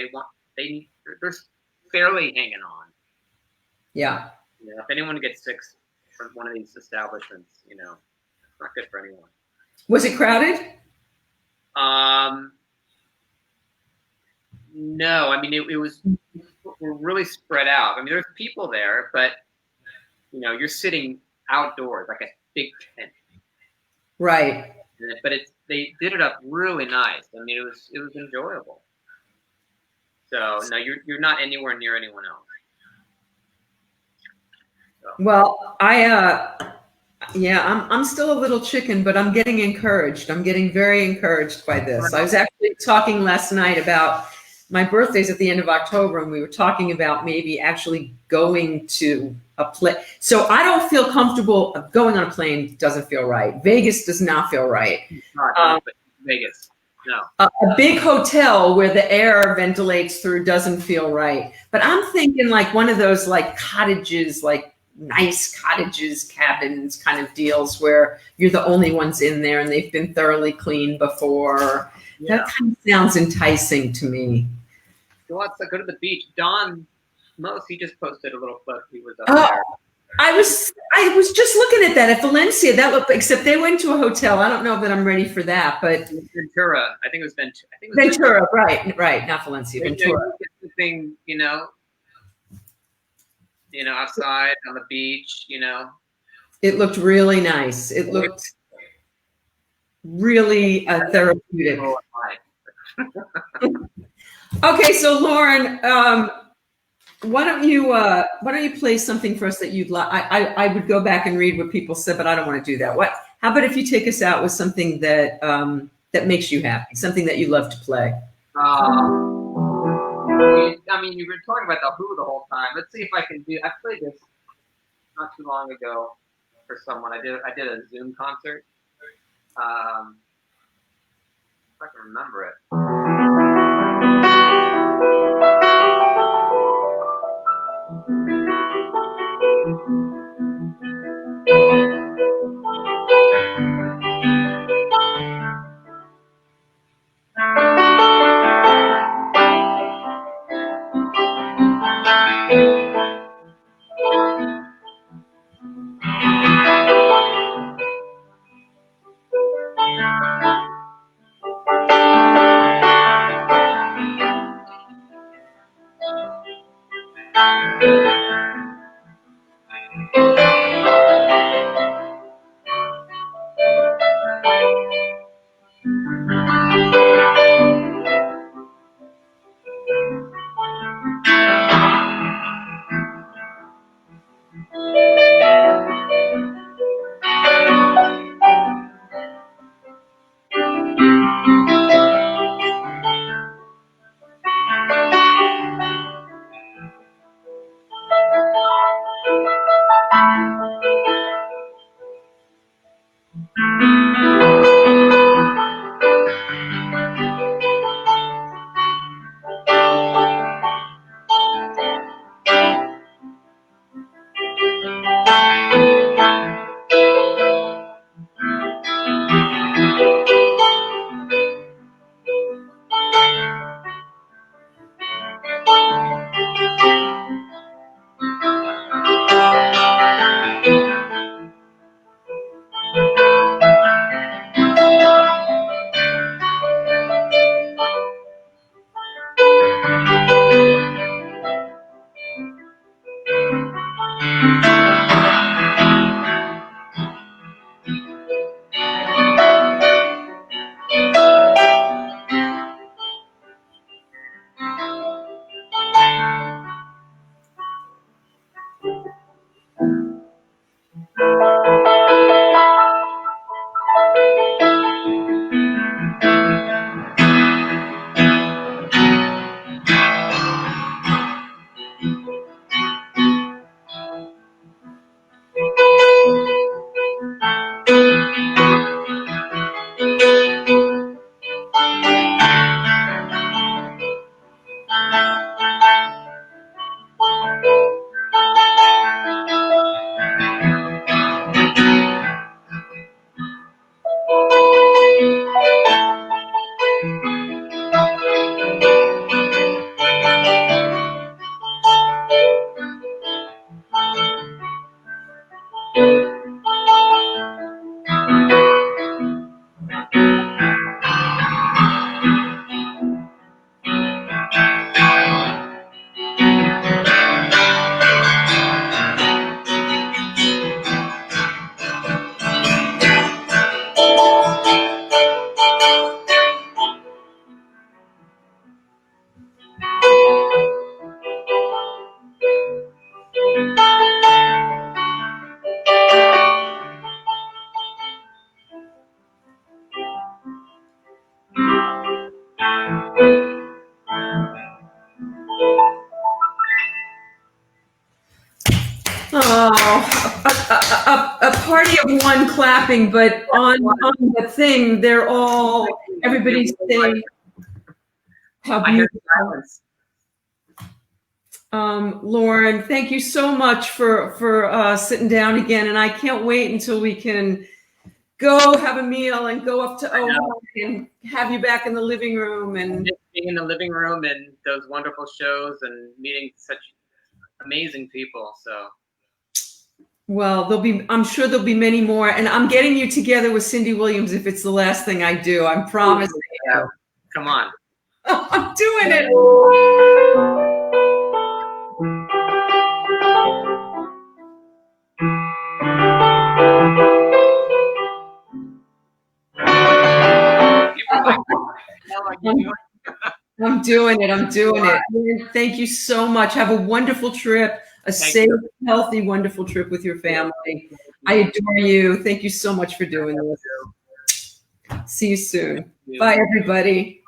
fairly hanging on. Yeah. If anyone gets sick from one of these establishments, it's not good for anyone. Was it crowded? No, I mean it was. We're really spread out. I mean, there's people there, but you're sitting outdoors like a big tent. Right. But they did it up really nice. I mean, it was enjoyable. So no, you're not anywhere near anyone else. So. Well, I'm still a little chicken, but I'm getting encouraged. I'm getting very encouraged by this. I was actually talking last night about my birthday's at the end of October, and we were talking about maybe actually going to a plane. So I don't feel comfortable going on a plane. Doesn't feel right. Vegas does not feel right. Vegas, no. A big hotel where the air ventilates through doesn't feel right. But I'm thinking like one of those cottages, nice cottages, cabins kind of deals where you're the only ones in there and they've been thoroughly cleaned before. Yeah. That kind of sounds enticing to me. Go to the beach. Don he just posted a little clip. He was up there. I was just looking at that at Valencia. That looked, except they went to a hotel. I don't know that I'm ready for that, but Ventura. I think it was Ventura. Ventura, right, not Valencia. Ventura. The thing, outside on the beach. It looked really nice. It looked really therapeutic. Okay, so Loren, why don't you play something for us that you'd like? I would go back and read what people said, but I don't want to do that. How about if you take us out with something that that makes you happy, something that you love to play? I mean, you've been talking about the Who the whole time. Let's see if I can do. I played this not too long ago for someone. I did a Zoom concert. If I can remember it. party of one clapping, but on the thing, they're all, everybody's saying how I hear beautiful. silence. Loren, thank you so much for sitting down again, and I can't wait until we can go have a meal and go up to Omaha and have you back in the living room and just being in the living room and those wonderful shows and meeting such amazing people. So, well, I'm sure there'll be many more, and I'm getting you together with Cindy Williams if it's the last thing I do. I'm promising you. Come on. I'm doing it. I'm doing it. I'm doing it. Thank you so much. Have a wonderful trip, a safe, healthy, wonderful trip with your family. I adore you. Thank you so much for doing this. See you soon. Bye, everybody.